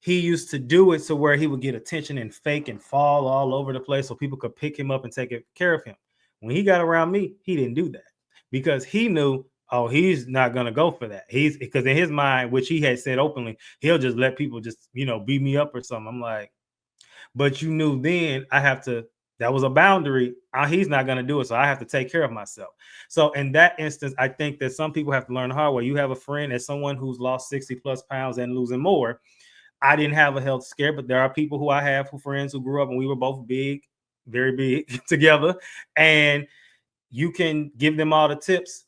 he used to do it so where he would get attention and fake and fall all over the place so people could pick him up and take care of him. When he got around me, he didn't do that because he knew, oh, he's not going to go for that. He's because in his mind, which he had said openly, he'll just let people just, beat me up or something. I'm like, but you knew then that was a boundary. He's not going to do it. So I have to take care of myself. So in that instance, I think that some people have to learn the hard way. You have a friend as someone who's lost 60 plus pounds and losing more. I didn't have a health scare, but there are people who I have friends who grew up and we were both big, very big together. And you can give them all the tips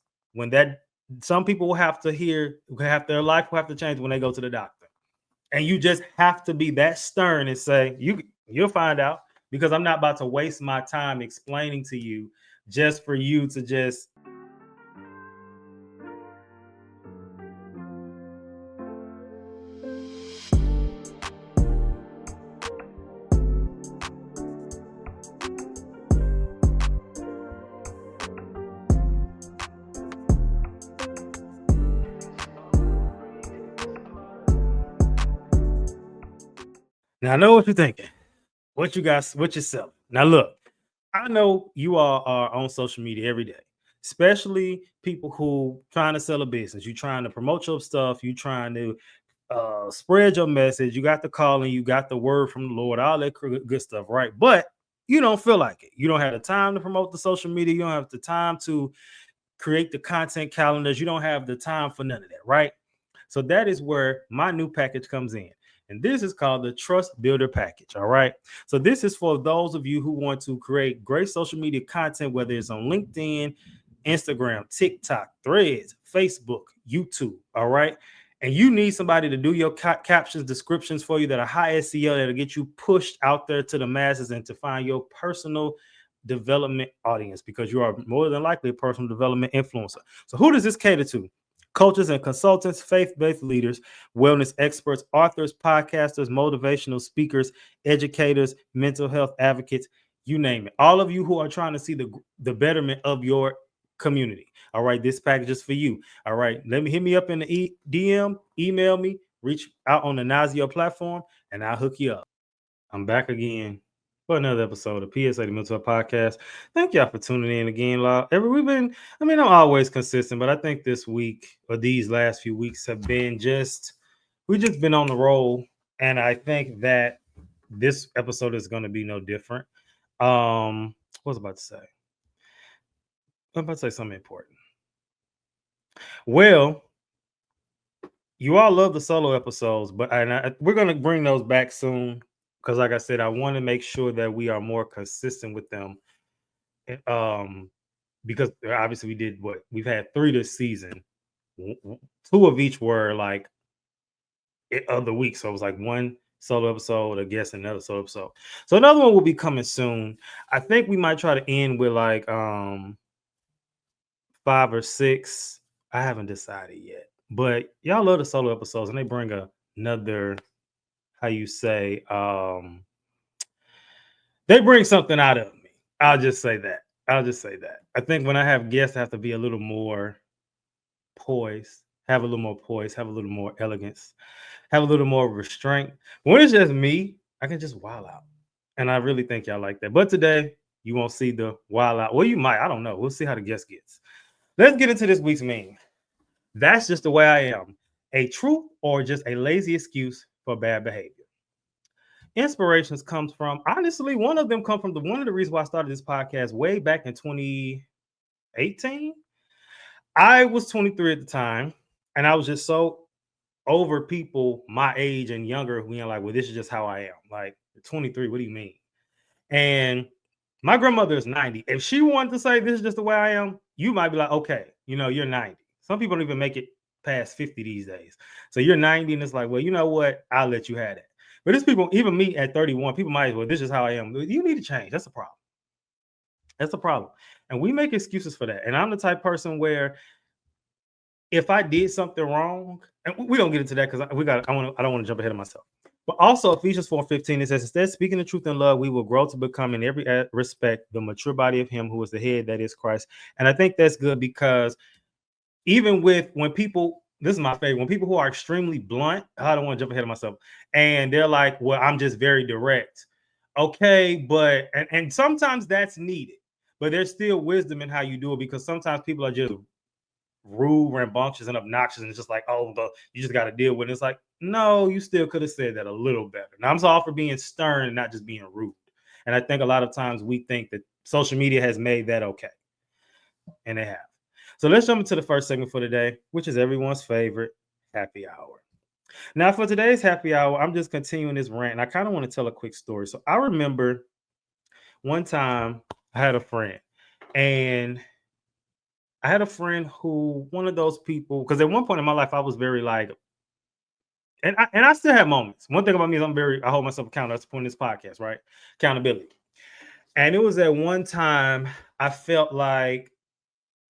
some people will have to their life will have to change when they go to the doctor. And you just have to be that stern and say, you'll find out, because I'm not about to waste my time explaining to you just for you to just. Now I know what you're thinking. What you're selling. Now look, I know you all are on social media every day, especially people who trying to sell a business. You trying to promote your stuff. You trying to spread your message. You got the calling. You got the word from the Lord. All that good stuff, right? But you don't feel like it. You don't have the time to promote the social media. You don't have the time to create the content calendars. You don't have the time for none of that, right? So that is where my new package comes in. And this is called the Trust Builder Package. All right. So this is for those of you who want to create great social media content, whether it's on LinkedIn, Instagram, TikTok, Threads, Facebook, YouTube. All right. And you need somebody to do your captions, descriptions for you that are high SEO, that'll get you pushed out there to the masses and to find your personal development audience, because you are more than likely a personal development influencer. So who does this cater to? Coaches and consultants, faith-based leaders, wellness experts, authors, podcasters, motivational speakers, educators, mental health advocates, you name it. All of you who are trying to see the betterment of your community. All right, this package is for you. All right, hit me up in the DM, email me, reach out on the Nazio platform, and I'll hook you up. I'm back again for another episode of PSA, the Mental Health Podcast. Thank y'all for tuning in again. I'm always consistent, but I think this week or these last few weeks have been we've just been on the roll. And I think that this episode is going to be no different. What was I about to say? I'm about to say something important. Well, you all love the solo episodes, but we're going to bring those back soon. Because like I said, I want to make sure that we are more consistent with them. Because obviously we've had 3 this season. 2 of each were like other weeks. So it was like 1 solo episode, I guess, another solo episode. So another one will be coming soon. I think we might try to end with like 5 or 6. I haven't decided yet. But y'all love the solo episodes, and they bring another, how you say, they bring something out of me. I'll just say that. I think when I have guests, I have to be a little more poised, have a little more elegance, have a little more restraint. When it's just me, I can just wild out. And I really think y'all like that. But today, you won't see the wild out. Well, you might. I don't know. We'll see how the guest gets. Let's get into this week's meme. That's just the way I am. A truth or just a lazy excuse for bad behavior. Inspirations comes from, honestly, one of them come from one of the reasons why I started this podcast way back in 2018. I was 23 at the time, and I was just so over people my age and younger who, like, well, this is just how I am. Like, 23, what do you mean? And my grandmother is 90. If she wanted to say this is just the way I am, you might be like, okay, you're 90. Some people don't even make it past 50 these days. So you're 90, and it's like, well, you know what? I'll let you have it. But there's people, even me at 31, people might, well, this is how I am. You need to change. That's a problem. And we make excuses for that. And I'm the type of person where if I did something wrong, and we don't get into that because I don't want to jump ahead of myself. But also Ephesians 4:15, it says, instead, speaking the truth in love, we will grow to become in every respect the mature body of him who is the head, that is Christ. And I think that's good because even when people this is my favorite. When people who are extremely blunt, I don't want to jump ahead of myself, and they're like, well, I'm just very direct. Okay, but and sometimes that's needed, but there's still wisdom in how you do it, because sometimes people are just rude, rambunctious, and obnoxious, and it's just like, oh, you just got to deal with it. It's like, no, you still could have said that a little better. Now, I'm sorry for being stern and not just being rude. And I think a lot of times we think that social media has made that okay, and they have. So let's jump into the first segment for today, which is everyone's favorite, happy hour. Now, for today's happy hour, I'm just continuing this rant, and I kind of want to tell a quick story. So I remember one time I had a friend, and I had a friend who, one of those people, because at one point in my life, I was very like, and I still have moments. One thing about me is I hold myself accountable. That's the point of this podcast, right? Accountability. And it was at one time I felt like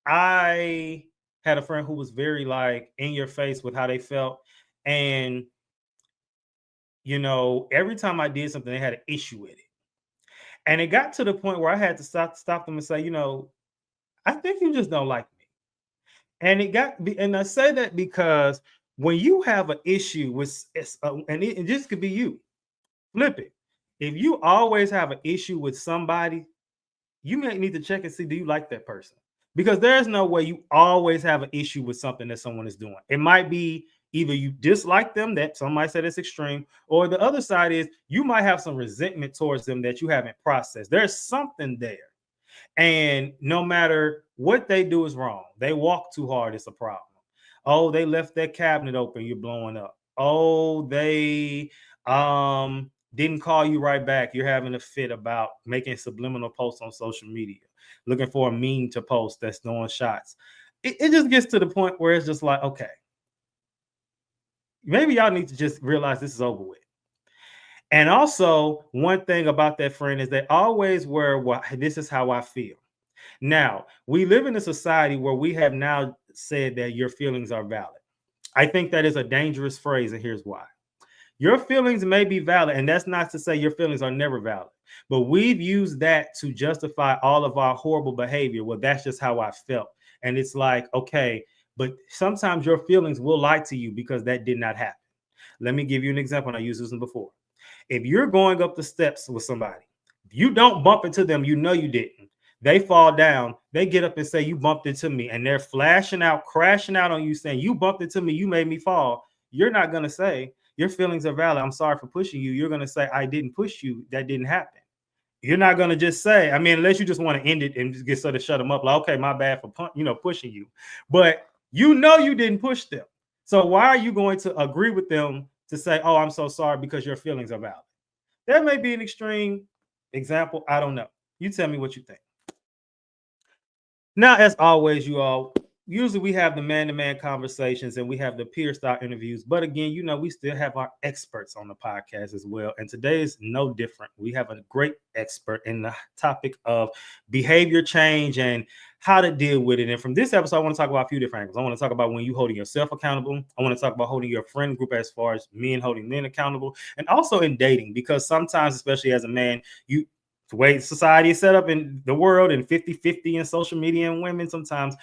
I had a friend who was very like in your face with how they felt. And, every time I did something, they had an issue with it. And it got to the point where I had to stop them and say, I think you just don't like me. And I say that because when you have an issue with, and it just could be you, flip it. If you always have an issue with somebody, you may need to check and see, do you like that person? Because there's no way you always have an issue with something that someone is doing. It might be either you dislike them, that some might say that's extreme, or the other side is you might have some resentment towards them that you haven't processed. There's something there. And no matter what they do is wrong. They walk too hard, it's a problem. Oh, they left that cabinet open, you're blowing up. Oh, they didn't call you right back. You're having a fit about making subliminal posts on social media, looking for a meme to post that's throwing shots. It just gets to the point where it's just like, okay, maybe y'all need to just realize this is over with. And also, one thing about that friend is they always were, well, this is how I feel. Now, we live in a society where we have now said that your feelings are valid. I think that is a dangerous phrase, and here's why. Your feelings may be valid, and that's not to say your feelings are never valid, but we've used that to justify all of our horrible behavior. Well, that's just how I felt. And it's like, okay, but sometimes your feelings will lie to you because that did not happen. Let me give you an example, and I used this one before. If you're going up the steps with somebody, you don't bump into them, you know you didn't. They fall down, they get up and say, you bumped into me, and they're flashing out, crashing out on you, saying, you bumped into me, you made me fall. You're not going to say, your feelings are valid, I'm sorry for pushing you. You're going to say, I didn't push you, that didn't happen. You're not going to just say, I mean, unless you just want to end it and just get sort of shut them up, like, okay, my bad for pushing you. But you didn't push them. So why are you going to agree with them to say, oh, I'm so sorry because your feelings are valid? That may be an extreme example. I don't know. You tell me what you think. Now, as always, you all, usually we have the man-to-man conversations and we have the peer style interviews. But again, we still have our experts on the podcast as well. And today is no different. We have a great expert in the topic of behavior change and how to deal with it. And from this episode, I want to talk about a few different angles. I want to talk about when you holding yourself accountable. I want to talk about holding your friend group as far as men holding men accountable, and also in dating, because sometimes, especially as a man, the way society is set up in the world and 50-50 in social media and women, sometimes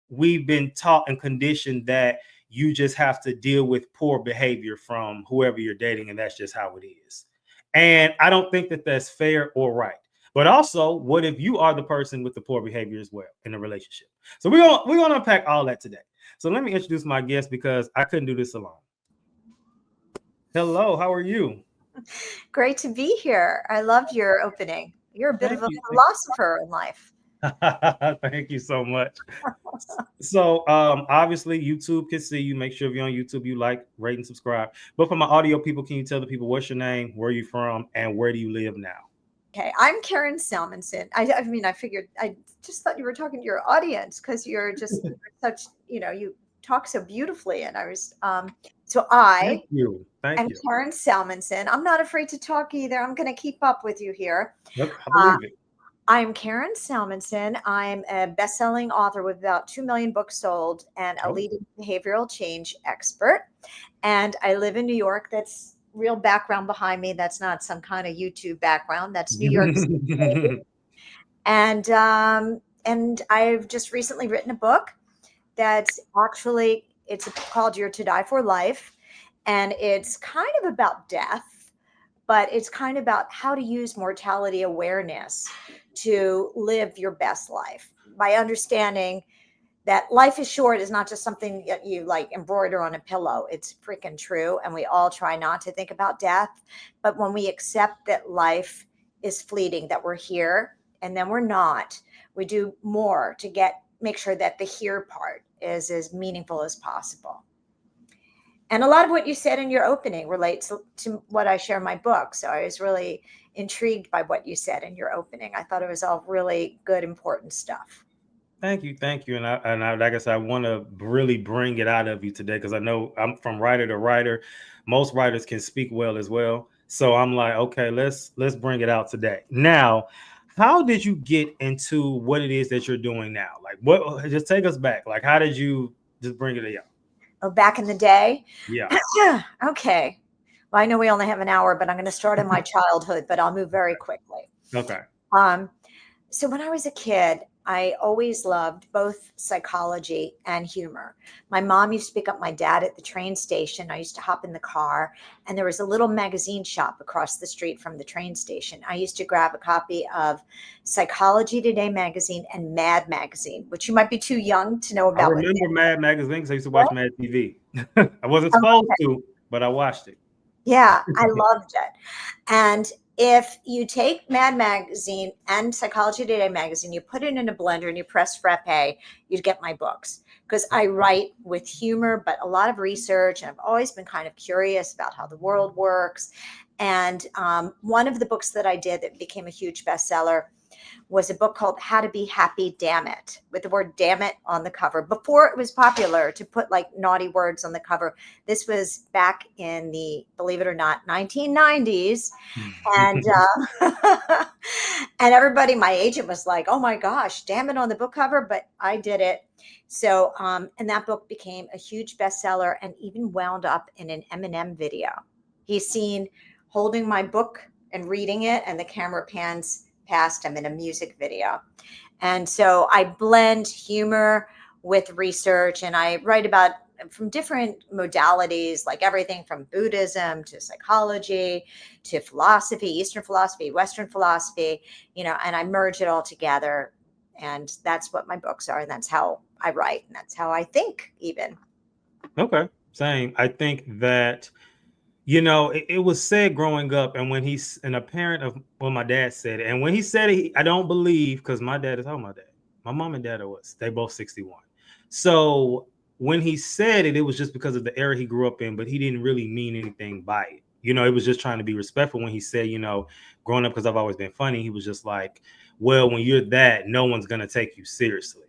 we've been taught and conditioned that you just have to deal with poor behavior from whoever you're dating, and that's just how it is. And I don't think that that's fair or right. But also, what if you are the person with the poor behavior as well in a relationship? So we're gonna unpack all that today. So let me introduce my guest, because I couldn't do this alone. Hello, how are you? Great to be here. I loved your opening. You're a bit Thank of a you. philosopher in life. Thank you so much. So obviously YouTube can see you. Make sure if you're on YouTube, you like, rate, and subscribe. But for my audio people, can you tell the people what's your name, where are you from, and where do you live now? Okay, I'm Karen Salmansohn. I mean, I figured, I just thought you were talking to your audience because you're just such, you talk so beautifully. And I was, so Thank I you. Thank am you. Karen Salmansohn. I'm not afraid to talk either. I'm going to keep up with you here. Look, I Uh, believe it. I'm Karen Salmansohn. I'm a best-selling author with about 2 million books sold and a Oh. leading behavioral change expert. And I live in New York. That's real background behind me. That's not some kind of YouTube background. That's New York City. And I've just recently written a book that's actually It's called You're to Die for Life. And it's kind of about death, but it's kind of about how to use mortality awareness to live your best life by understanding that life is short is not just something that you like embroider on a pillow. It's freaking true. And we all try not to think about death. But when we accept that life is fleeting, that we're here and then we're not, we do more to make sure that the here part is as meaningful as possible. And a lot of what you said in your opening relates to what I share in my book. So I was really intrigued by what you said in your opening. I thought it was all really good, important stuff. Thank you, and I like I said, I want to really bring it out of you today because I know I'm from writer to writer. Most writers can speak well as well, so I'm like, okay, let's bring it out today. Now, how did you get into what it is that you're doing now? Like, what? Just take us back. Like, how did you just bring it out? Oh, back in the day? Yeah. Okay. Well, I know we only have an hour, but I'm going to start in my childhood, but I'll move very quickly. Okay. Um, so when I was a kid, I always loved both psychology and humor. My mom used to pick up my dad at the train station. I used to hop in the car, and there was a little magazine shop across the street from the train station. I used to grab a copy of Psychology Today magazine and Mad magazine, which you might be too young to know I about. remember Mad magazine because I used to watch What? Mad TV. I wasn't supposed to, but I watched it. Yeah, I loved it. And if you take Mad Magazine and Psychology Today magazine, you put it in a blender and you press frappe, you'd get my books. Because I write with humor, but a lot of research, and I've always been kind of curious about how the world works. And one of the books that I did that became a huge bestseller was a book called How to Be Happy, Damn It, with the word damn it on the cover. Before it was popular to put like naughty words on the cover. This was back in the, believe it or not, 1990s. And and everybody, my agent was like, oh my gosh, damn it on the book cover, but I did it. So, and that book became a huge bestseller and even wound up in an Eminem video. He's seen holding my book and reading it, and the camera pans past him in a music video. And so I blend humor with research, and I write about from different modalities, like everything from Buddhism to psychology to philosophy, Eastern philosophy, Western philosophy, and I merge it all together. And that's what my books are. And that's how I write. And that's how I think, even. Okay. Same. I think that, it was said growing up, and when he's and a parent of when my dad said it, and when he said it, I don't believe because my dad is my dad. My mom and dad they both 61. So when he said it, it was just because of the era he grew up in, but he didn't really mean anything by it. It was just trying to be respectful when he said, growing up, because I've always been funny, he was just like, well, when you're that, no one's gonna take you seriously.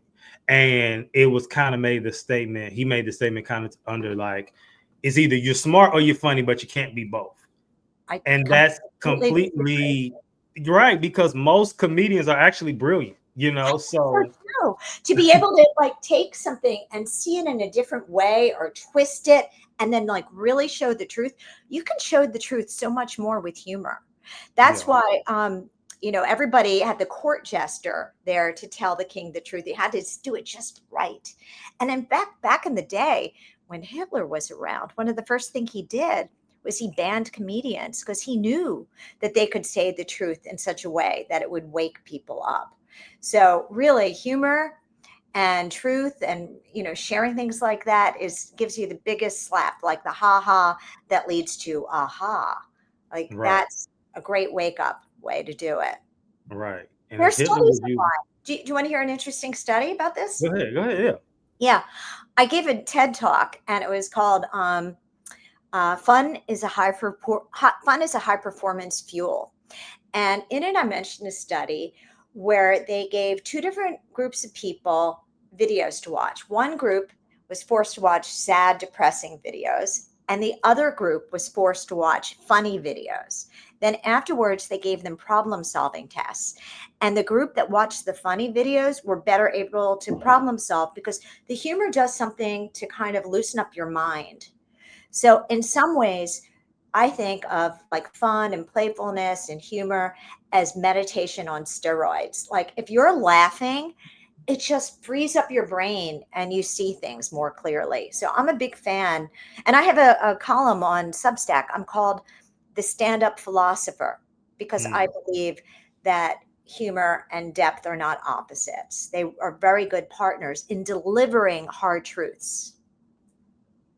And it was kind of he made the statement kind of under like, it's either you're smart or you're funny, but you can't be both. And that's completely right, because most comedians are actually brilliant, so true. To be able to like take something and see it in a different way or twist it and then like really show the truth. You can show the truth so much more with humor. That's why everybody had the court jester there to tell the king the truth. He had to do it just right. And then back in the day when Hitler was around, one of the first things he did was he banned comedians because he knew that they could say the truth in such a way that it would wake people up. So really humor and truth and sharing things like that gives you the biggest slap, like the ha ha that leads to aha. Like that's a great wake up way to do it. Right. And There's if Hitler studies was you, online. Do you want to hear an interesting study about this? go ahead, yeah. Yeah, I gave a TED talk and it was called fun is a high performance fuel. And in it, I mentioned a study where they gave two different groups of people videos to watch. One group was forced to watch sad, depressing videos, and the other group was forced to watch funny videos. Then afterwards, they gave them problem-solving tests. And the group that watched the funny videos were better able to problem solve because the humor does something to kind of loosen up your mind. So in some ways, I think of like fun and playfulness and humor as meditation on steroids. Like if you're laughing it just frees up your brain and you see things more clearly. So I'm a big fan. And I have a column on Substack. I'm called The Stand Up Philosopher because I Mm, believe that humor and depth are not opposites. They are very good partners in delivering hard truths.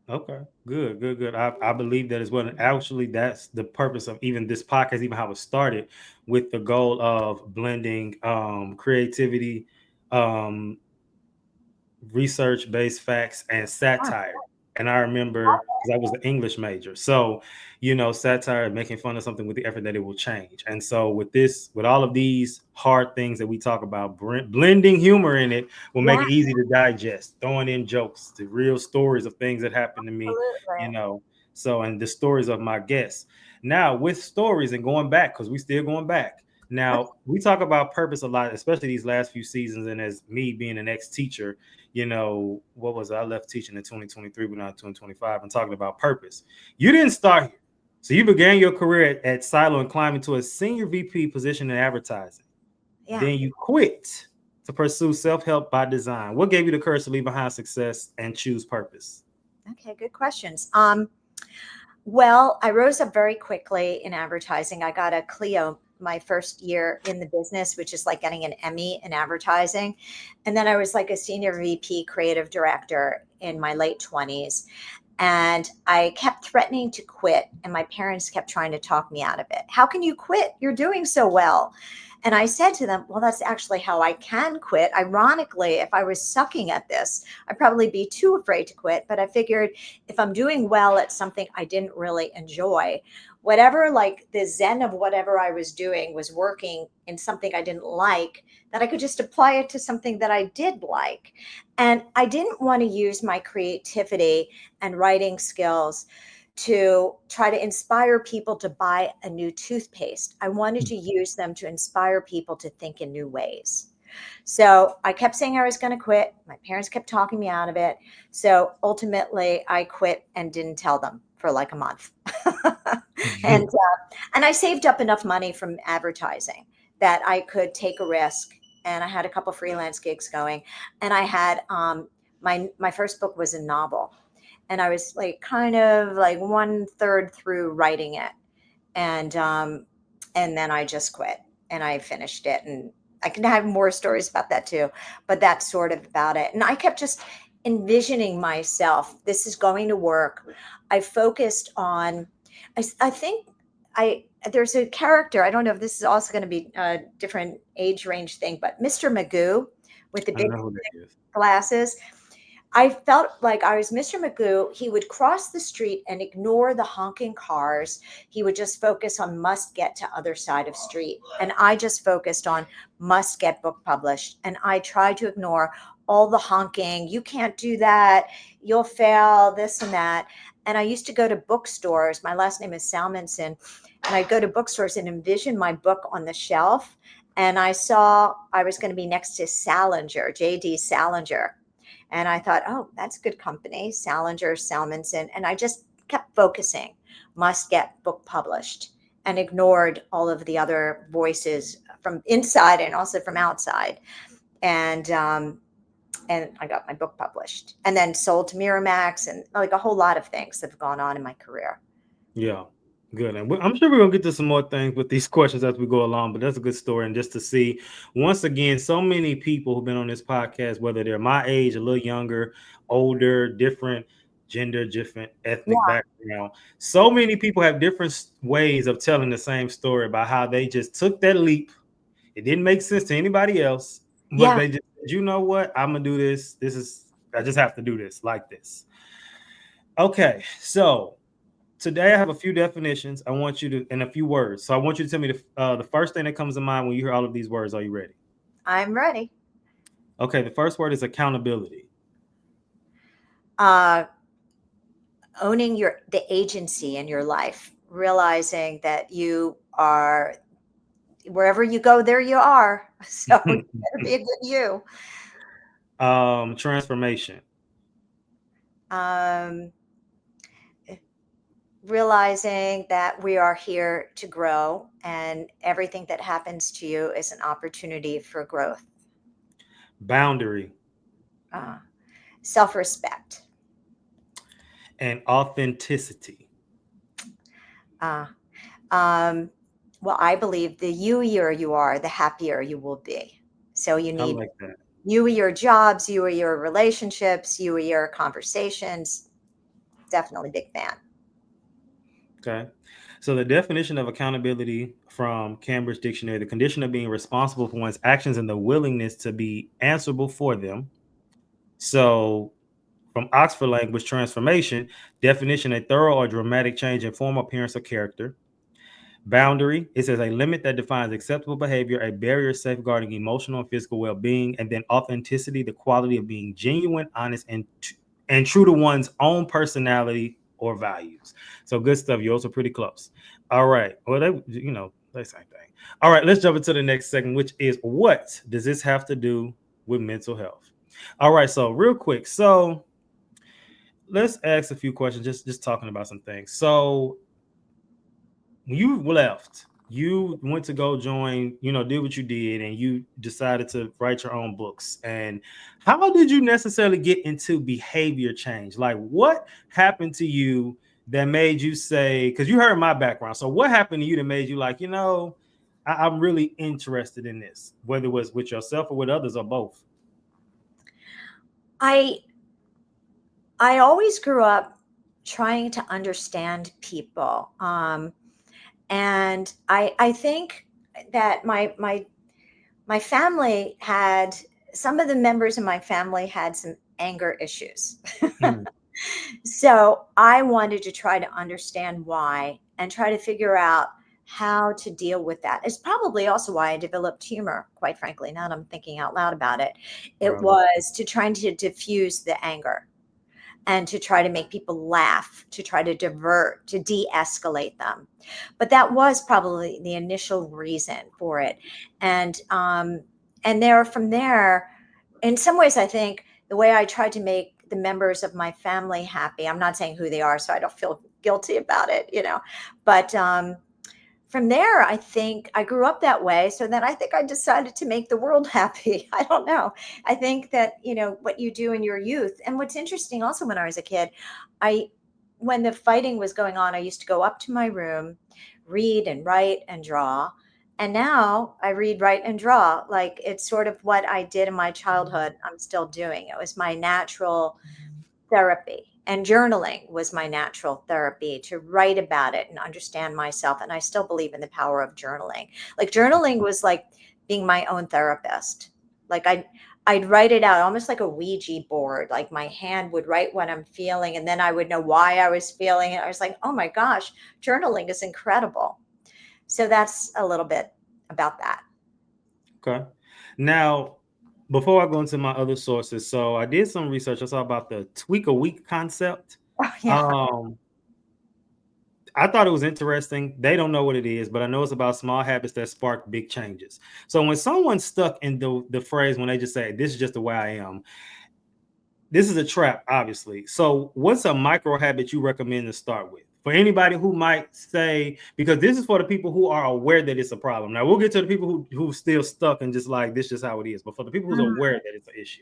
okay, good, good, good. I believe that as well. And actually, that's the purpose of even this podcast, even how it started, with the goal of blending creativity, um, research based facts, and Ah, satire. And I remember because I was an English major. So, satire, making fun of something with the effort that it will change. And so, with all of these hard things that we talk about, blending humor in it will make yeah, it easy to digest, throwing in jokes, the real stories of things that happened to me, you absolutely. know. So, and the stories of my guests. Now, with stories and going back, because we still going back. Okay. Now, we talk about purpose a lot, especially these last few seasons. And as me being an ex teacher, what was it? I left teaching in 2023, but now 2025, and talking about purpose. You didn't start here. So you began your career at Silo and climbed into a senior VP position in advertising. Yeah. Then you quit to pursue self-help by design. What gave you the courage to leave behind success and choose purpose? Okay. Good questions. Well, I rose up very quickly in advertising. I got a Clio my first year in the business, which is like getting an Emmy in advertising. And then I was like a senior VP creative director in my late 20s. And I kept threatening to quit, and my parents kept trying to talk me out of it. How can you quit? You're doing so well. And I said to them, well, that's actually how I can quit. Ironically, if I was sucking at this, I'd probably be too afraid to quit. But I figured if I'm doing well at something I didn't really enjoy, whatever, like the zen of whatever I was doing was working in something I didn't like, that I could just apply it to something that I did like. And I didn't want to use my creativity and writing skills to try to inspire people to buy a new toothpaste. I wanted to use them to inspire people to think in new ways. So I kept saying I was going to quit. My parents kept talking me out of it. So ultimately, I quit and didn't tell them for like a month. And I saved up enough money from advertising that I could take a risk. And I had a couple freelance gigs going. And I had my first book was a novel, and I was like kind of like one third through writing it, and and then I just quit and I finished it. And I can have more stories about that too, but that's sort of about it. And I kept just envisioning myself. This is going to work. I focused on. I think I there's a character. I don't know if this is also going to be a different age range thing, but Mr. Magoo with the I don't big know who that is. glasses. I felt like I was Mr. Magoo. He would cross the street and ignore the honking cars. He would just focus on must get to other side of street. And I just focused on must get book published. And I tried to ignore all the honking. You can't do that. You'll fail, this and that. And I used to go to bookstores. My last name is Salmansohn. And I'd go to bookstores and envision my book on the shelf. And I saw I was going to be next to Salinger, J.D. Salinger. And I thought, oh, that's good company, Salinger, Salmonson. And I just kept focusing, must get book published, and ignored all of the other voices from inside and also from outside. And and I got my book published and then sold to Miramax and like a whole lot of things that have gone on in my career. Yeah, good. And I'm sure we're gonna get to some more things with these questions as we go along. But that's a good story, and just to see once again, so many people who've been on this podcast, whether they're my age, a little younger, older, different gender, different ethnic Yeah. background. So many people have different ways of telling the same story about how they just took that leap. It didn't make sense to anybody else, but Yeah. they just said, you know what? I'm gonna do this. I just have to do this like this. Okay, so today I have a few definitions. I want you to, in a few words. So I want you to tell me the first thing that comes to mind when you hear all of these words. Are you ready? I'm ready. Okay, the first word is accountability. Uh, owning the agency in your life, realizing that you are wherever you go, there you are. So you better be a good you. Transformation. Um, realizing that we are here to grow and everything that happens to you is an opportunity for growth. boundary, uh, self-respect. and authenticity. Uh, um, well, I believe the you are, the happier you will be. So you I need like that. you or your jobs, you or your relationships, you or your conversations. Definitely big fan. Okay. So the definition of accountability from Cambridge Dictionary, the condition of being responsible for one's actions and the willingness to be answerable for them. So from Oxford Language Transformation, definition, a thorough or dramatic change in form, appearance, or character. Boundary, it says a limit that defines acceptable behavior, a barrier safeguarding emotional and physical well-being. And then authenticity, the quality of being genuine, honest, and true to one's own personality or values. So good stuff. You're also pretty close. All right. Well, they same thing. All right, let's jump into the next segment, which is, what does this have to do with mental health? All right, so real quick. So let's ask a few questions, just talking about some things. So when you left, you went to go join, did what you did, and you decided to write your own books. And how did you necessarily get into behavior change? Like, what happened to you that made you say, because you heard my background, so what happened to you that made you like, I'm really interested in this, whether it was with yourself or with others or both? I I always grew up trying to understand people. And I think that my family had, some of the members of my family had some anger issues. Hmm. So I wanted to try to understand why and try to figure out how to deal with that. It's probably also why I developed humor, quite frankly. Now that I'm thinking out loud about it, it Brother. was to trying to diffuse the anger and to try to make people laugh, to try to divert, to de-escalate them. But that was probably the initial reason for it. And there, from there, in some ways, I think the way I tried to make the members of my family happy, I'm not saying who they are, so I don't feel guilty about it, but from there, I think I grew up that way. So then I think I decided to make the world happy. I don't know. I think that, what you do in your youth. And what's interesting also, when I was a kid, I, when the fighting was going on, I used to go up to my room, read and write and draw. And now I read, write, and draw. Like, it's sort of what I did in my childhood. I'm still doing. It was my natural therapy, and journaling was my natural therapy, to write about it and understand myself. And I still believe in the power of journaling. Like, journaling was like being my own therapist. Like, I'd write it out almost like a Ouija board. Like, my hand would write what I'm feeling, and then I would know why I was feeling it. I was like, oh my gosh, journaling is incredible. So that's a little bit about that. Okay. Now, before I go into my other sources, so I did some research. I saw about the tweak a week concept. Oh, yeah. Um, I thought it was interesting. They don't know what it is, but I know it's about small habits that spark big changes. So when someone's stuck in the phrase, when they just say, this is just the way I am, this is a trap, obviously. So what's a micro habit you recommend to start with? For anybody who might say, because this is for the people who are aware that it's a problem. Now we'll get to the people who still stuck and just like, this is how it is. But for the people who's aware that it's an issue.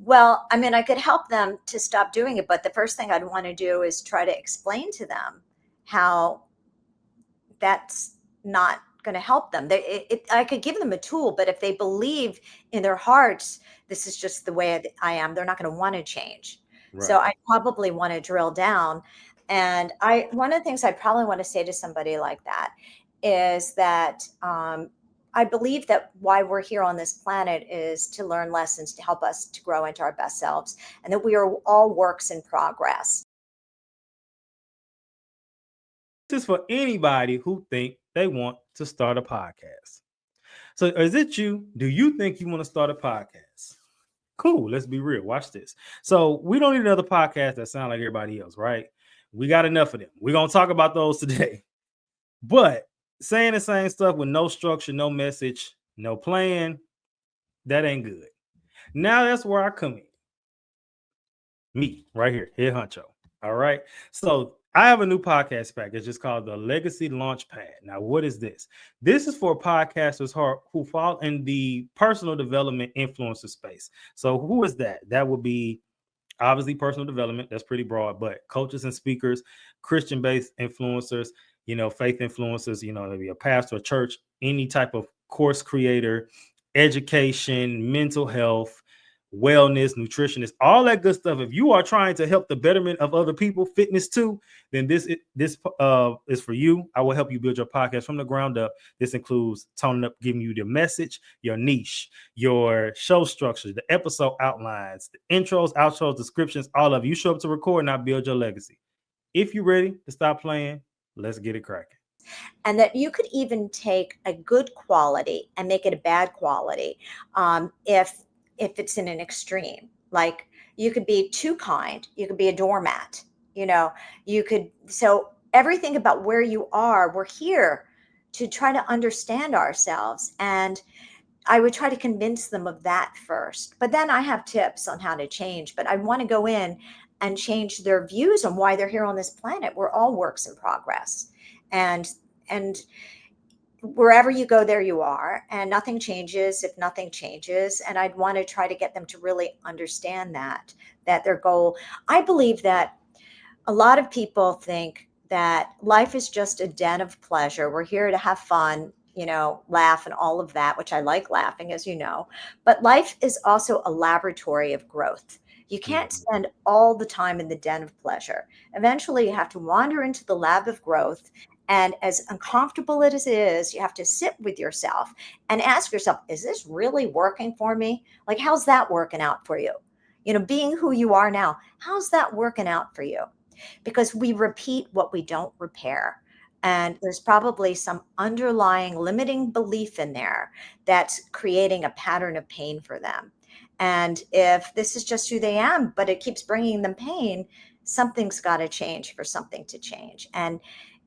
Well, I mean, I could help them to stop doing it, but the first thing I'd want to do is try to explain to them how that's not going to help them. I could give them a tool, but if they believe in their hearts, this is just the way I am, they're not going to want to change. So Right. I probably want to drill down. And one of the things I probably want to say to somebody like that is that I believe that why we're here on this planet is to learn lessons to help us to grow into our best selves, and that we are all works in progress. This is for anybody who think they want to start a podcast. So is it you? Do you think you want to start a podcast? Cool. Let's be real. Watch this. So we don't need another podcast that sound like everybody else, right? We got enough of them. We're going to talk about those today. But saying the same stuff with no structure, no message, no plan, that ain't good. Now that's where I come in. Me, right here, head honcho. All right. So I have a new podcast package. It's called the Legacy Launchpad. Now, what is this? This is for podcasters who fall in the personal development influencer space. So, who is that? That would be obviously personal development. That's pretty broad, but coaches and speakers, Christian-based influencers, faith influencers, maybe a pastor, a church, any type of course creator, education, mental health, wellness, nutritionist, all that good stuff. If you are trying to help the betterment of other people, fitness too, then this is for you. I will help you build your podcast from the ground up. This includes toning up, giving you the message, your niche, your show structure, the episode outlines, the intros, outros, descriptions, all of you. Show up to record and I build your legacy. If you're ready to stop playing, let's get it cracking. And that you could even take a good quality and make it a bad quality, if it's in an extreme. Like, you could be too kind, you could be a doormat, you could. So everything about where you are, we're here to try to understand ourselves. And I would try to convince them of that first. But then I have tips on how to change. But I want to go in and change their views on why they're here on this planet. We're all works in progress. And wherever you go, there you are. And nothing changes if nothing changes. And I'd want to try to get them to really understand that their goal. I believe that a lot of people think that life is just a den of pleasure. We're here to have fun, laugh and all of that, which I like laughing, as you know. But life is also a laboratory of growth. You can't spend all the time in the den of pleasure. Eventually, you have to wander into the lab of growth. And as uncomfortable as it is, you have to sit with yourself and ask yourself, is this really working for me? Like, how's that working out for you? Being who you are now, how's that working out for you? Because we repeat what we don't repair. And there's probably some underlying limiting belief in there that's creating a pattern of pain for them. And if this is just who they am, but it keeps bringing them pain, something's got to change for something to change.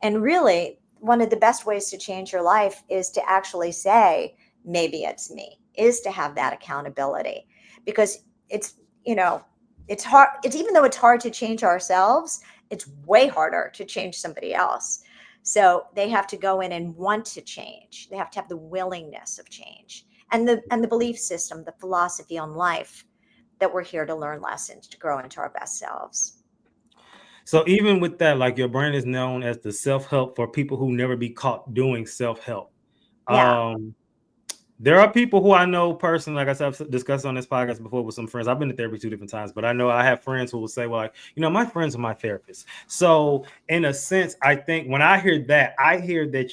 And really, one of the best ways to change your life is to actually say, maybe it's me, is to have that accountability. Because it's hard. It's, even though it's hard to change ourselves, it's way harder to change somebody else. So they have to go in and want to change. They have to have the willingness of change, and the belief system, the philosophy on life, that we're here to learn lessons, to grow into our best selves. So even with that, like, your brand is known as the self-help for people who never be caught doing self-help. Yeah. There are people who I know personally, like I said, I've discussed on this podcast before with some friends. I've been to therapy 2 different times, but I know I have friends who will say, well, like, my friends are my therapists. So in a sense, I think when I hear that, I hear that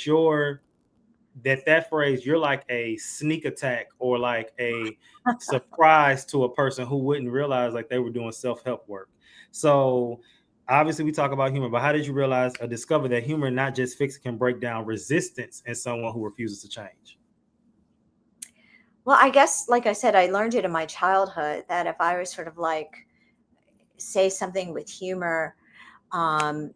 phrase, you're like a sneak attack or like a surprise to a person who wouldn't realize like they were doing self-help work. So obviously we talk about humor, but how did you realize or discover that humor not just fix can break down resistance in someone who refuses to change? Well, I guess, like I said, I learned it in my childhood that if I was sort of like, say something with humor, um,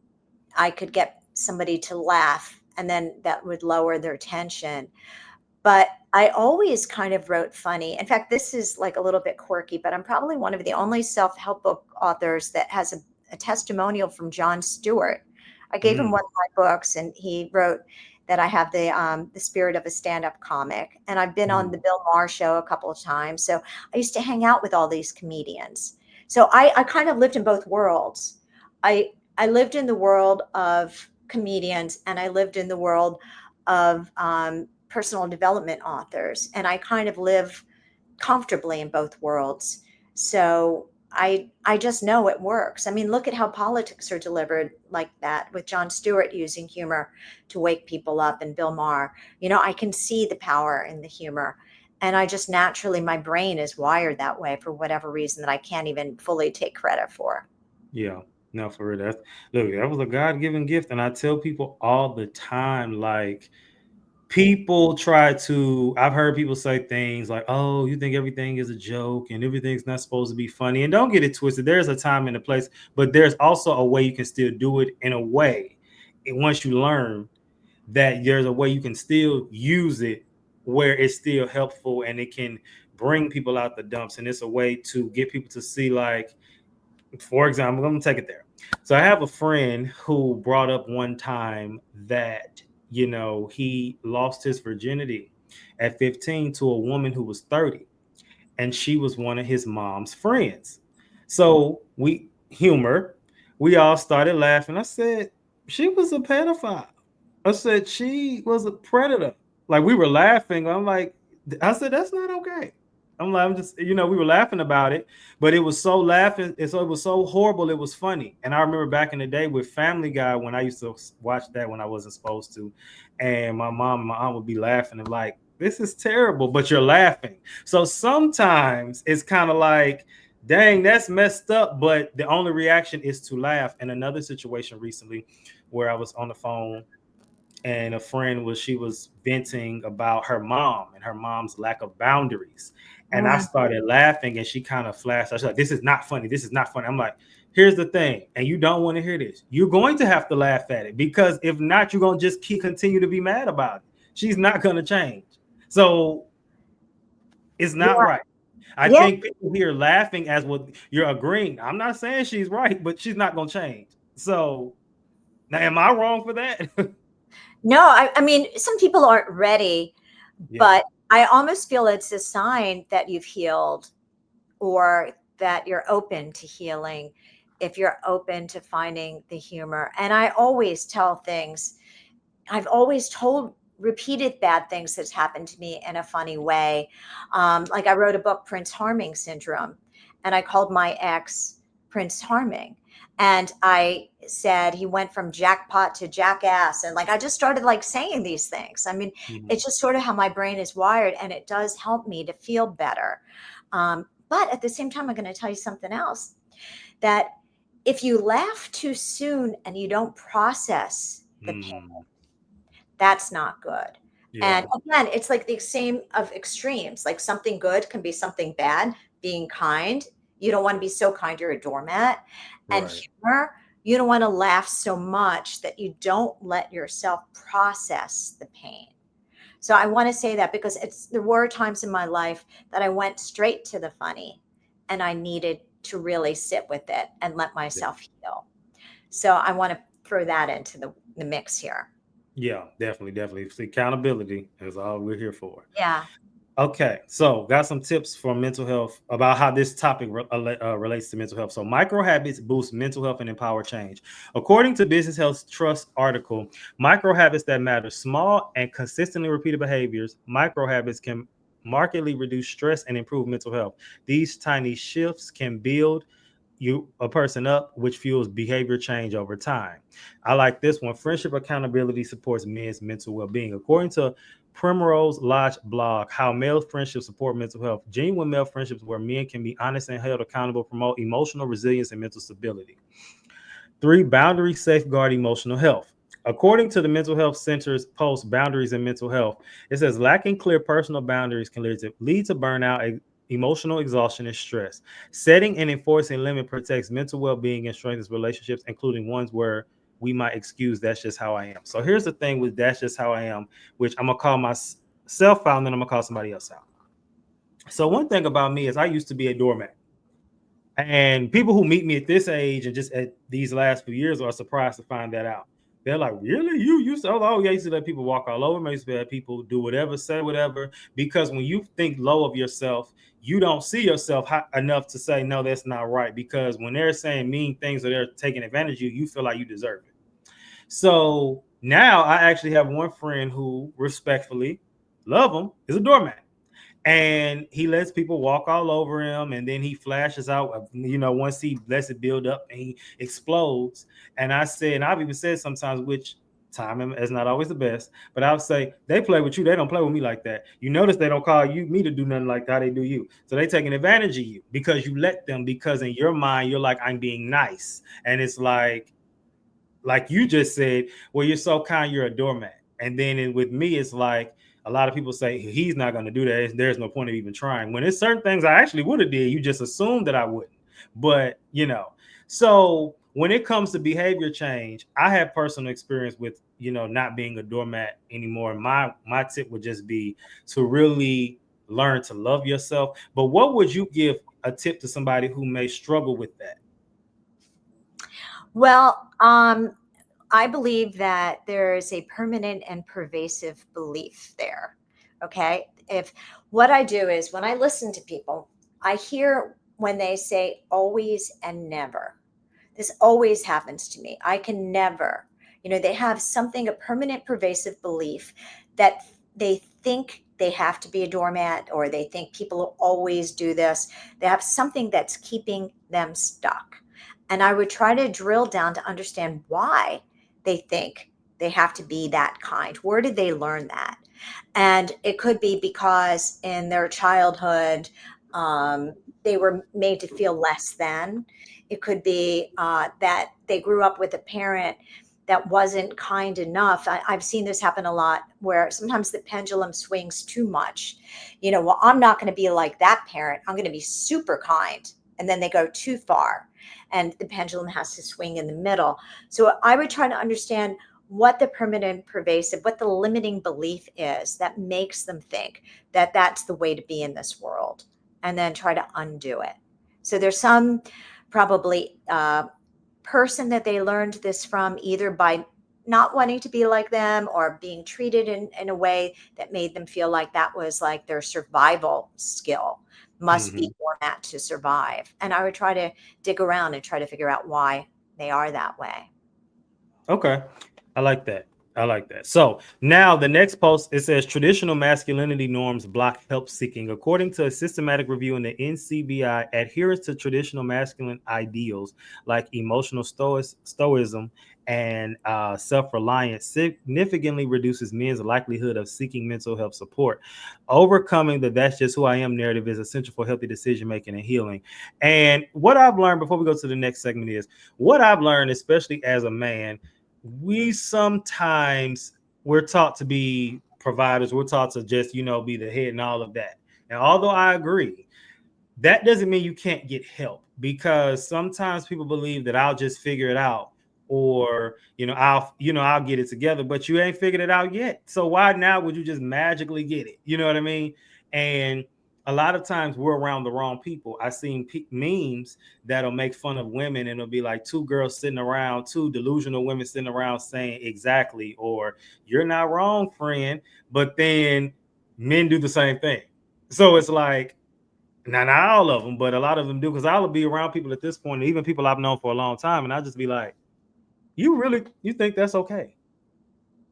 I could get somebody to laugh, and then that would lower their tension. But I always kind of wrote funny. In fact, this is like a little bit quirky, but I'm probably one of the only self-help book authors that has a testimonial from Jon Stewart. I gave him one of my books, and he wrote that I have the spirit of a stand-up comic. And I've been on the Bill Maher show a couple of times. So I used to hang out with all these comedians. So I kind of lived in both worlds. I lived in the world of comedians, and I lived in the world of personal development authors, and I kind of live comfortably in both worlds. So I just know it works. I mean, look at how politics are delivered like that, with Jon Stewart using humor to wake people up, and Bill Maher. I can see the power in the humor. And I just naturally, my brain is wired that way for whatever reason that I can't even fully take credit for. Yeah, no, for real. Look, that was a God-given gift. And I tell people all the time, like, people try to, I've heard people say things like, oh, you think everything is a joke and everything's not supposed to be funny. And don't get it twisted. There's a time and a place, but there's also a way you can still do it in a way. And once you learn that there's a way you can still use it where it's still helpful and it can bring people out the dumps. And it's a way to get people to see, like, for example, I'm going to take it there. So I have a friend who brought up one time that, he lost his virginity at 15 to a woman who was 30, and she was one of his mom's friends. So we all started laughing. I said, she was a pedophile. I said, she was a predator. Like, we were laughing. I said, that's not okay. I'm just, we were laughing about it, but it was so laughing. So it was so horrible. It was funny. And I remember back in the day with Family Guy, when I used to watch that when I wasn't supposed to, and my mom and my aunt would be laughing and like, this is terrible, but you're laughing. So sometimes it's kind of like, dang, that's messed up, but the only reaction is to laugh. And another situation recently where I was on the phone and a friend she was venting about her mom and her mom's lack of boundaries. And I Mm. started laughing and she kind of flashed. I was like, this is not funny. This is not funny. I'm like, here's the thing. And you don't want to hear this. You're going to have to laugh at it, because if not, you're going to just continue to be mad about it. She's not going to change. So it's not Yeah. right. I Yeah. think people here laughing as what you're agreeing. I'm not saying she's right, but she's not going to change. So now, am I wrong for that? No, I mean, some people aren't ready, Yeah. but I almost feel it's a sign that you've healed or that you're open to healing if you're open to finding the humor. And I always tell things, I've always told repeated bad things that's happened to me in a funny way. Like I wrote a book, Prince Harming Syndrome, and I called my ex Prince Harming. And I said he went from jackpot to jackass. And like I just started like saying these things. I mean, Mhm. it's just sort of how my brain is wired, and it does help me to feel better. But at the same time, I'm going to tell you something else, that if you laugh too soon and you don't process the pain, Mm, that's not good. yeah. And again, it's like the same of extremes. Like something good can be something bad. Being kind, you don't want to be so kind you're a doormat. And Right. humor, you don't want to laugh so much that you don't let yourself process the pain. So I want to say that because there were times in my life that I went straight to the funny, and I needed to really sit with it and let Yeah. myself heal. So I want to throw that into the mix here. Yeah, definitely, definitely. It's accountability is all we're here for. Yeah. Okay, so got some tips for mental health about how this topic relates to mental health. So, micro habits boost mental health and empower change. According to Business Health Trust article, micro habits that matter, small and consistently repeated behaviors, micro habits can markedly reduce stress and improve mental health. These tiny shifts can build a person up, which fuels behavior change over time. I like this one. Friendship accountability supports men's mental well-being. According to Primrose Lodge blog, how male friendships support mental health. Genuine male friendships where men can be honest and held accountable promote emotional resilience and mental stability. 3, boundaries safeguard emotional health. According to the Mental Health Center's post, Boundaries in Mental Health, it says lacking clear personal boundaries can lead to burnout, emotional exhaustion, and stress. Setting and enforcing limit protects mental well-being and strengthens relationships, including ones where we might excuse that's just how I am. So here's the thing with that's just how I am, which I'm gonna call myself out and then I'm gonna call somebody else out. So one thing about me is I used to be a doormat. And people who meet me at this age and just at these last few years are surprised to find that out. They're like, really? You used to, oh, yeah, I used to let people walk all over me. I used to let people do whatever, say whatever. Because when you think low of yourself, you don't see yourself enough to say, no, that's not right. Because when they're saying mean things or they're taking advantage of you, you feel like you deserve it. So now I actually have one friend who respectfully love him is a doormat, and he lets people walk all over him, and then he flashes out, once he lets it build up and he explodes. And I said, and I've even said sometimes, which time is not always the best, but I'll say they play with you, they don't play with me like that. You notice they don't call me to do nothing like how they do you, so they taking advantage of you because you let them, because in your mind you're like, I'm being nice. And it's like you just said, well, you're so kind, you're a doormat. And then with me, it's like a lot of people say he's not going to do that. There's no point of even trying. When it's certain things I actually would have did, you just assumed that I wouldn't. But so when it comes to behavior change, I have personal experience with not being a doormat anymore. And my tip would just be to really learn to love yourself. But what would you give a tip to somebody who may struggle with that? Well, I believe that there is a permanent and pervasive belief there. Okay. If what I do is when I listen to people, I hear when they say always and never. This always happens to me. I can never, they have something, a permanent, pervasive belief that they think they have to be a doormat, or they think people will always do this. They have something that's keeping them stuck. And I would try to drill down to understand why they think they have to be that kind. Where did they learn that? And it could be because in their childhood, they were made to feel less than. It could be that they grew up with a parent that wasn't kind enough. I've seen this happen a lot, where sometimes the pendulum swings too much. Well, I'm not going to be like that parent. I'm going to be super kind. And then they go too far, and the pendulum has to swing in the middle. So I would try to understand what the permanent, pervasive, what the limiting belief is that makes them think that that's the way to be in this world, and then try to undo it. So there's some probably person that they learned this from, either by not wanting to be like them, or being treated in a way that made them feel like that was like their survival skill, must be Mhm. format to survive. And I would try to dig around and try to figure out why they are that way. Okay. I like that. I like that. So now the next post, it says traditional masculinity norms block help seeking. According to a systematic review in the NCBI, adherence to traditional masculine ideals like emotional stoicism and self-reliance significantly reduces men's likelihood of seeking mental health support. Overcoming the "that's just who I am" narrative is essential for healthy decision making and healing. And what I've learned before we go to the next segment is what I've learned, especially as a man, we sometimes we're taught to be providers. We're taught to just, be the head and all of that. And although I agree, that doesn't mean you can't get help, because sometimes people believe that I'll just figure it out, or I'll get it together, but you ain't figured it out yet. So why now would you just magically get it? You know what I mean? And a lot of times we're around the wrong people. I've seen memes that'll make fun of women, and it'll be like two girls sitting around, two delusional women sitting around saying exactly, or "you're not wrong, friend," but then men do the same thing. So it's like, not all of them, but a lot of them do, because I'll be around people at this point, even people I've known for a long time, and I'll just be like, you think that's okay?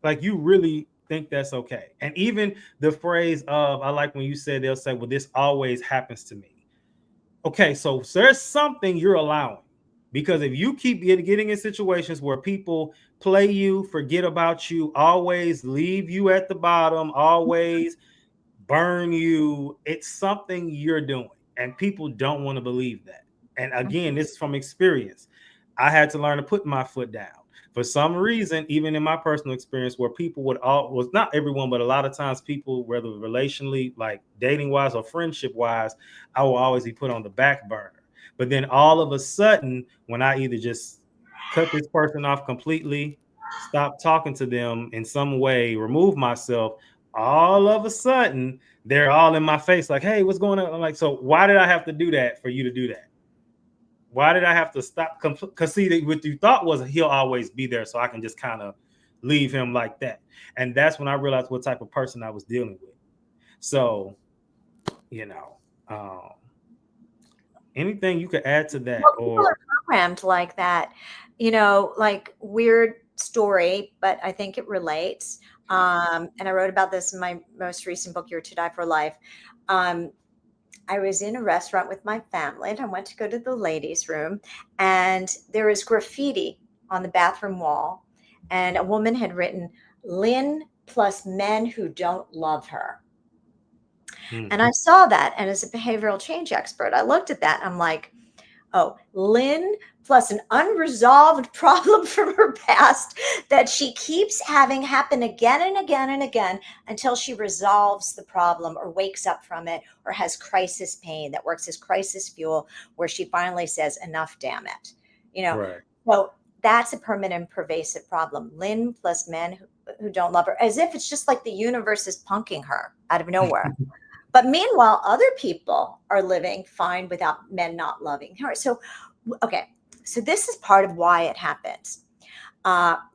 Like, you really think that's okay? And even the phrase of, I like when you said, they'll say, "well, this always happens to me." Okay, so there's something you're allowing, because if you keep getting in situations where people play you, forget about you, always leave you at the bottom, always burn you, it's something you're doing. And people don't want to believe that. And again, this is from experience. I had to learn to put my foot down. For some reason, even in my personal experience, where people was not everyone, but a lot of times people, whether relationally, like dating wise or friendship wise, I will always be put on the back burner. But then all of a sudden, when I either just cut this person off completely, stop talking to them in some way, remove myself, all of a sudden they're all in my face like, "hey, what's going on?" I'm like, so why did I have to do that for you to do that? Why did I have to stop? Because see, what you thought was he'll always be there, so I can just kind of leave him like that. And that's when I realized what type of person I was dealing with. So, you know, um, anything you could add to that, Well, people are or programmed like that, like weird story, but I think it relates. And I wrote about this in my most recent book, You're to Die for Life. Um, I was in a restaurant with my family, and I went to go to the ladies' room, and there was graffiti on the bathroom wall, and a woman had written, "Lynn plus men who don't love her." hmm, And I saw that, and as a behavioral change expert, I looked at that and I'm like, oh, Lynn plus an unresolved problem from her past that she keeps having happen again and again and again until she resolves the problem or wakes up from it or has crisis pain that works as crisis fuel, where she finally says, enough, damn it. You know, right? so that's a permanent, pervasive problem. Lynn plus men who don't love her, as if it's just like the universe is punking her out of nowhere. But meanwhile, other people are living fine without men not loving her. So, okay, So this is part of why it happens.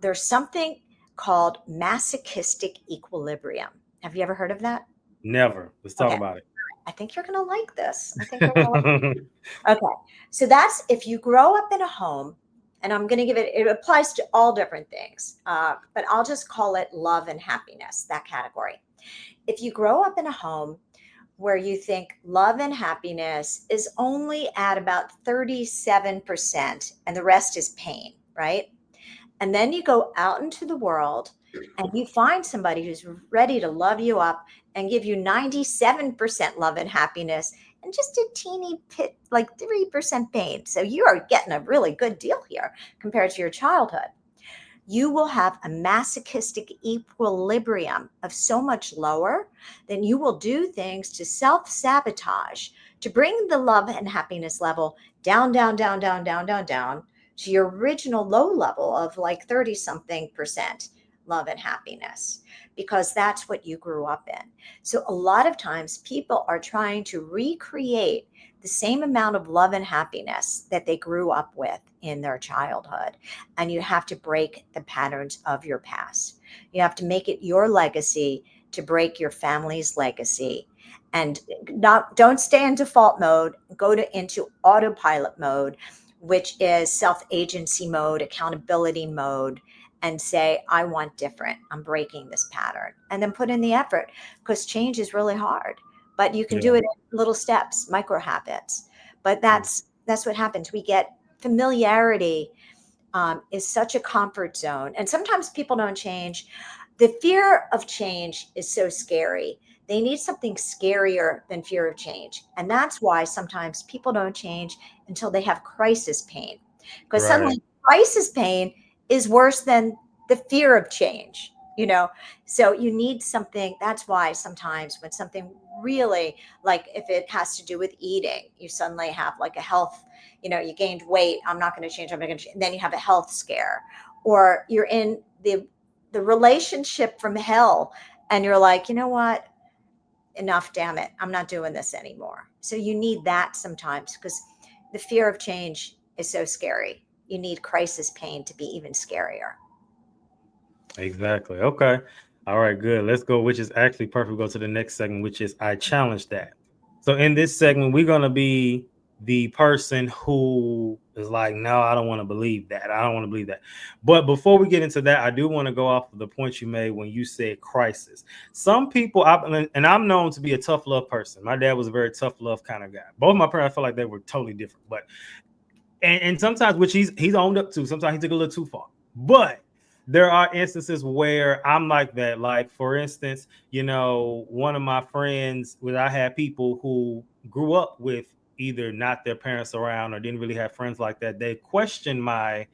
There's something called masochistic equilibrium. Have you ever heard of that? Never. Let's talk Okay. about I think you're going to like this. I think you're going to it. like. Okay. So that's if you grow up in a home, and I'm going to give it, it applies to all different things, but I'll just call it love and happiness, that category. If you grow up in a home where you think love and happiness is only at about 37% and the rest is pain, right? And then you go out into the world and you find somebody who's ready to love you up and give you 97% love and happiness and just a teeny bit, like 3% pain. So you are getting a really good deal here compared to your childhood. You will have a masochistic equilibrium of so much lower, then you will do things to self sabotage to bring the love and happiness level down, down, down, down, down, down, down to your original low level of like 30 something percent love and happiness, because that's what you grew up in. So a lot of times people are trying to recreate the same amount of love and happiness that they grew up with in their childhood. And you have to break the patterns of your past. You have to make it your legacy to break your family's legacy. And don't stay in default mode, go into autopilot mode, which is self-agency mode, accountability mode, and say, I want different. I'm breaking this pattern. And then put in the effort, because change is really hard. But you can Yeah. do it in little steps, micro habits. But that's what happens. We get familiarity, is such a comfort zone. And sometimes people don't change. The fear of change is so scary. They need something scarier than fear of change. And that's why sometimes people don't change until they have crisis pain. Because Right. suddenly crisis pain is worse than the fear of change, you know? So you need something. That's why sometimes when something really, like if it has to do with eating, you suddenly have like a health, you gained weight. I'm not going to change. I'm not going to change. Then you have a health scare, or you're in the relationship from hell, and you're like, you know what? Enough, damn it. I'm not doing this anymore. So you need that sometimes, because the fear of change is so scary. You need crisis pain to be even scarier. Exactly. Okay. All right, good. Let's go, which is actually perfect. Go to the next segment, which is I challenge that. So in this segment, we're gonna be the person who is like, no, I don't want to believe that. I don't want to believe that. But before we get into that, I do want to go off of the point you made when you said crisis. Some people, and I'm known to be a tough love person. My dad was a very tough love kind of guy. Both my parents, I feel like they were totally different. But and sometimes, which he's owned up to, sometimes he took a little too far. But there are instances where I'm like that. Like, for instance, one of my friends, when I had people who grew up with either not their parents around or didn't really have friends like that, they questioned my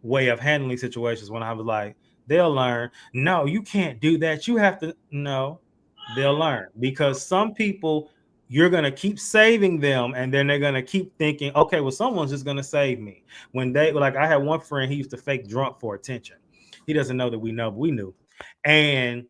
way of handling situations when I was like, they'll learn. No, you can't do that. You have to. No, they'll learn, because some people, you're going to keep saving them, and then they're going to keep thinking, okay, well, someone's just going to save me. When they, like, I had one friend, he used to fake drunk for attention. He doesn't know that we know, but we knew. And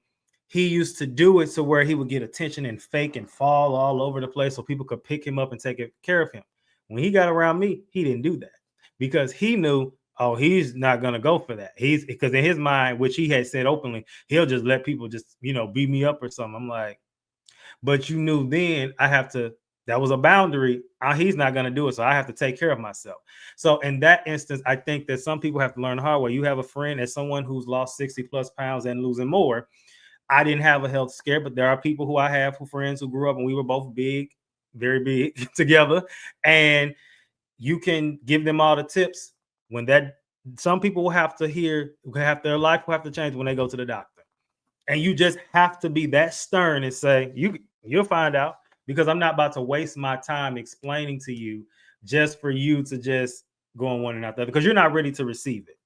he used to do it so where he would get attention and fake and fall all over the place so people could pick him up and take care of him. When he got around me, he didn't do that, because he knew, oh, he's not gonna go for that. He's, because in his mind, which he had said openly, he'll just let people just beat me up or something. I'm like, but you knew then I have to. That was a boundary. He's not gonna do it, so I have to take care of myself. So in that instance, I think that some people have to learn the hard way. You have a friend, as someone who's lost 60 plus pounds and losing more. I didn't have a health scare, but there are people who I have, who friends who grew up and we were both big, very big together, and you can give them all the tips. When that, some people will have to hear, their life will have to change when they go to the doctor, and you just have to be that stern and say, you'll find out, because I'm not about to waste my time explaining to you just for you to just go on one and out the other, because you're not ready to receive it.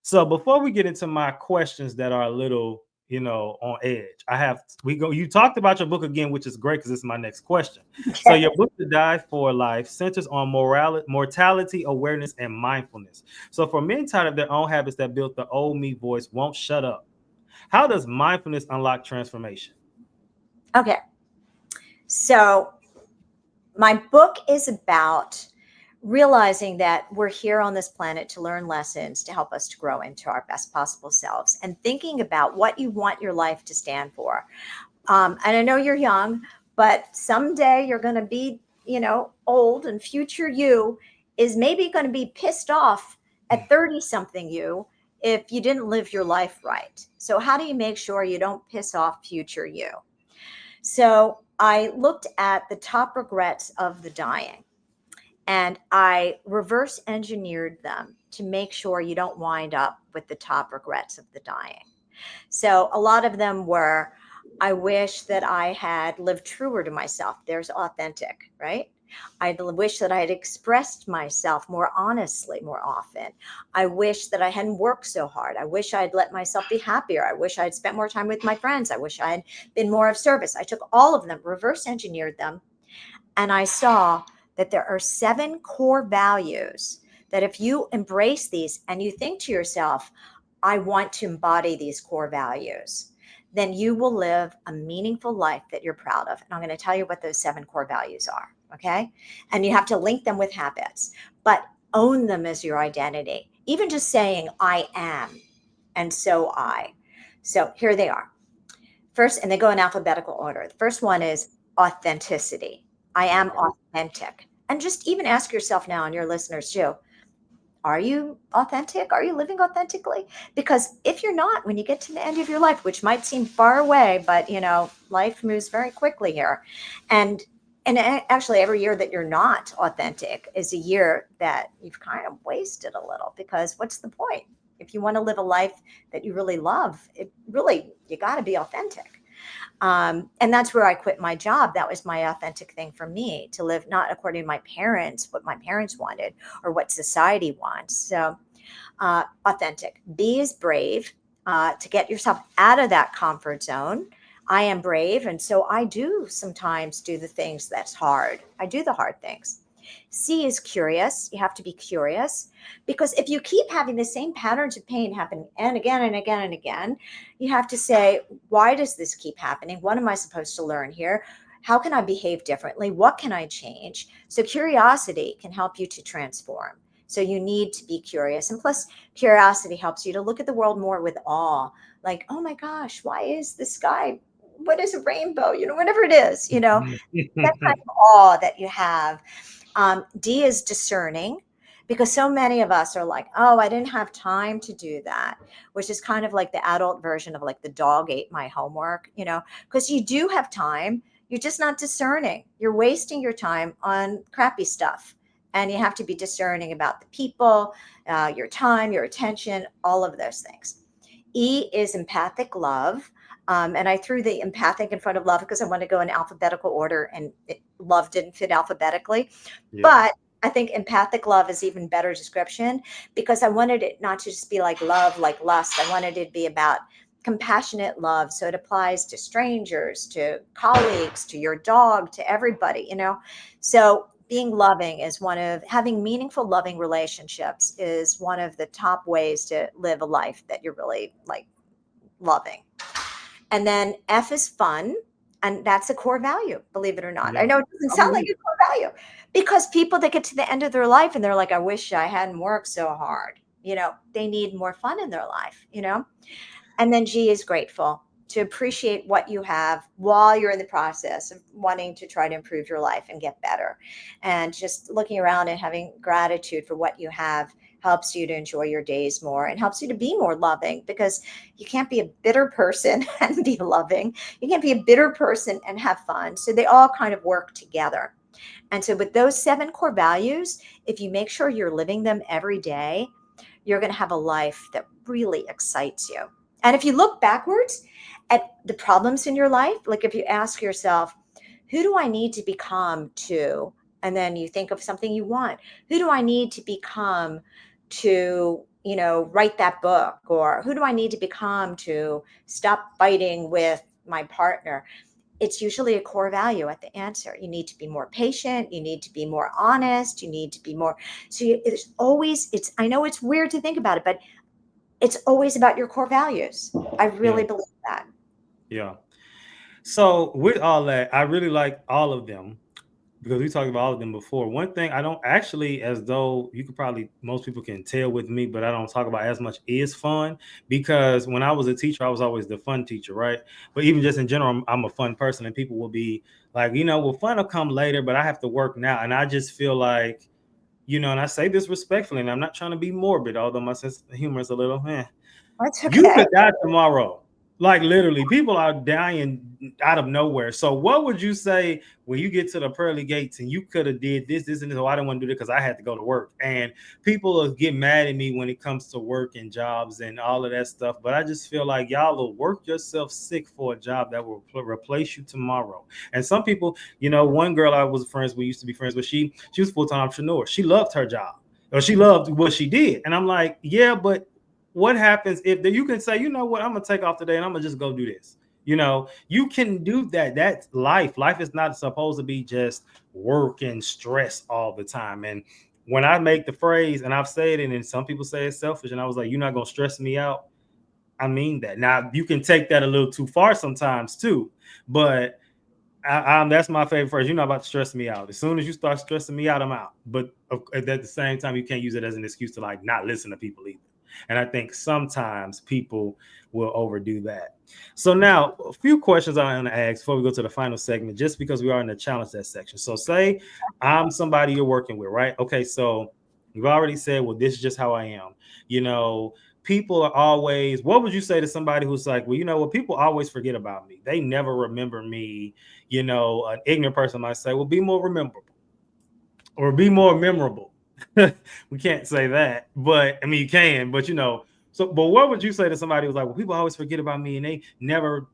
So before we get into my questions that are a little, on edge, you talked about your book again, which is great, because this is my next question. So Okay. your book, To Die for Life, centers on mortality, awareness, and mindfulness. So for men tired of their own habits that built the old me voice won't shut up, how does mindfulness unlock transformation? Okay. So my book is about realizing that we're here on this planet to learn lessons to help us to grow into our best possible selves, and thinking about what you want your life to stand for. And I know you're young, but someday you're going to be, old, and future you is maybe going to be pissed off at 30 something you if you didn't live your life right. So, how do you make sure you don't piss off future you? So, I looked at the top regrets of the dying, and I reverse engineered them to make sure you don't wind up with the top regrets of the dying. So a lot of them were, I wish that I had lived truer to myself. There's authentic, right? I wish that I had expressed myself more honestly more often. I wish that I hadn't worked so hard. I wish I'd let myself be happier. I wish I'd spent more time with my friends. I wish I had been more of service. I took all of them, reverse engineered them, and I saw that there are 7 core values that if you embrace these and you think to yourself, I want to embody these core values, then you will live a meaningful life that you're proud of. And I'm going to tell you what those 7 core values are. Okay. And you have to link them with habits, but own them as your identity. Even just saying, I am, and so I. So here they are. First, and they go in alphabetical order. The first one is authenticity. I am Okay. authentic. And just even ask yourself now, and your listeners too, are you authentic? Are you living authentically? Because if you're not, when you get to the end of your life, which might seem far away, but life moves very quickly here. And actually every year that you're not authentic is a year that you've kind of wasted a little, because what's the point? If you want to live a life that you really love, you got to be authentic. And that's where I quit my job. That was my authentic thing for me, to live not according to my parents, what my parents wanted or what society wants. So, authentic. B is brave, to get yourself out of that comfort zone. I am brave. And so I do sometimes do the things that's hard. I do the hard things. C is curious. You have to be curious, because if you keep having the same patterns of pain happen and again and again and again, you have to say, why does this keep happening? What am I supposed to learn here? How can I behave differently? What can I change? So curiosity can help you to transform. So you need to be curious. And plus, curiosity helps you to look at the world more with awe. Like, oh my gosh, why is the sky? What is a rainbow? Whatever it is, that kind of awe that you have. D is discerning, because so many of us are like, oh, I didn't have time to do that, which is kind of like the adult version of like the dog ate my homework, because you do have time. You're just not discerning. You're wasting your time on crappy stuff. And you have to be discerning about the people, your time, your attention, all of those things. E is empathic love. And I threw the empathic in front of love because I want to go in alphabetical order, and love didn't fit alphabetically. Yeah. But I think empathic love is even better description, because I wanted it not to just be like love, like lust. I wanted it to be about compassionate love. So it applies to strangers, to colleagues, to your dog, to everybody. So being loving is having meaningful, loving relationships is one of the top ways to live a life that you're really like loving. And then F is fun. And that's a core value, believe it or not. I Yeah. know it doesn't I sound like believe a core value, because people that get to the end of their life and they're like, I wish I hadn't worked so hard. They need more fun in their life. And then G is grateful, to appreciate what you have while you're in the process of wanting to try to improve your life and get better. And just looking around and having gratitude for what you have helps you to enjoy your days more and helps you to be more loving, because you can't be a bitter person and be loving. You can't be a bitter person and have fun. So they all kind of work together. And so, with those 7 core values, if you make sure you're living them every day, you're going to have a life that really excites you. And if you look backwards at the problems in your life, like if you ask yourself, who do I need to become to? And then you think of something you want. Who do I need to become to, write that book? Or who do I need to become to stop fighting with my partner? It's usually a core value at the answer. You need to be more patient. You need to be more honest. You need to be more. So I know it's weird to think about it, but it's always about your core values. I Yeah. really believe that. Yeah. So with all that, I really like all of them. because we talked about all of them before. One thing I don't actually, as though you could probably, most people can tell with me, but I don't talk about as much, is fun. Because when I was a teacher, I was always the fun teacher, right? But even just in general, I'm a fun person, and people will be like, well, fun will come later, but I have to work now. And I just feel like, and I say this respectfully, and I'm not trying to be morbid, although my sense of humor is a little, That's you okay. could die tomorrow. Like literally, people are dying out of nowhere. So, what would you say when you get to the pearly gates and you could have did this, this, and this? Oh, I didn't want to do this because I had to go to work. And people will get mad at me when it comes to work and jobs and all of that stuff. But I just feel like y'all will work yourself sick for a job that will replace you tomorrow. And some people, one girl I was friends with, used to be friends with, she was a full-time entrepreneur. She loved her job, or she loved what she did. And I'm like, yeah, but what happens if you can say, you know what, I'm gonna take off today and I'm gonna just go do this. You can do that. That's life. Life is not supposed to be just work and stress all the time. And when I make the phrase, and I've said it, and some people say it's selfish, and I was like, you're not gonna stress me out. I mean that. Now you can take that a little too far sometimes too, but that's my favorite phrase. You're not about to stress me out. As soon as you start stressing me out, I'm out. But at the same time, you can't use it as an excuse to like not listen to people either. And I think sometimes people will overdo that. So now a few questions I want to ask before we go to the final segment, just because we are in the challenge that section. So say I'm somebody you're working with, right? Okay, so you've already said, well, this is just how I am. You know, people are always, what would you say to somebody who's like, well, what, people always forget about me. They never remember me. An ignorant person might say, well, be more rememberable or be more memorable. We can't say that, but I mean, you can, but but what would you say to somebody who's like, well, people always forget about me and they never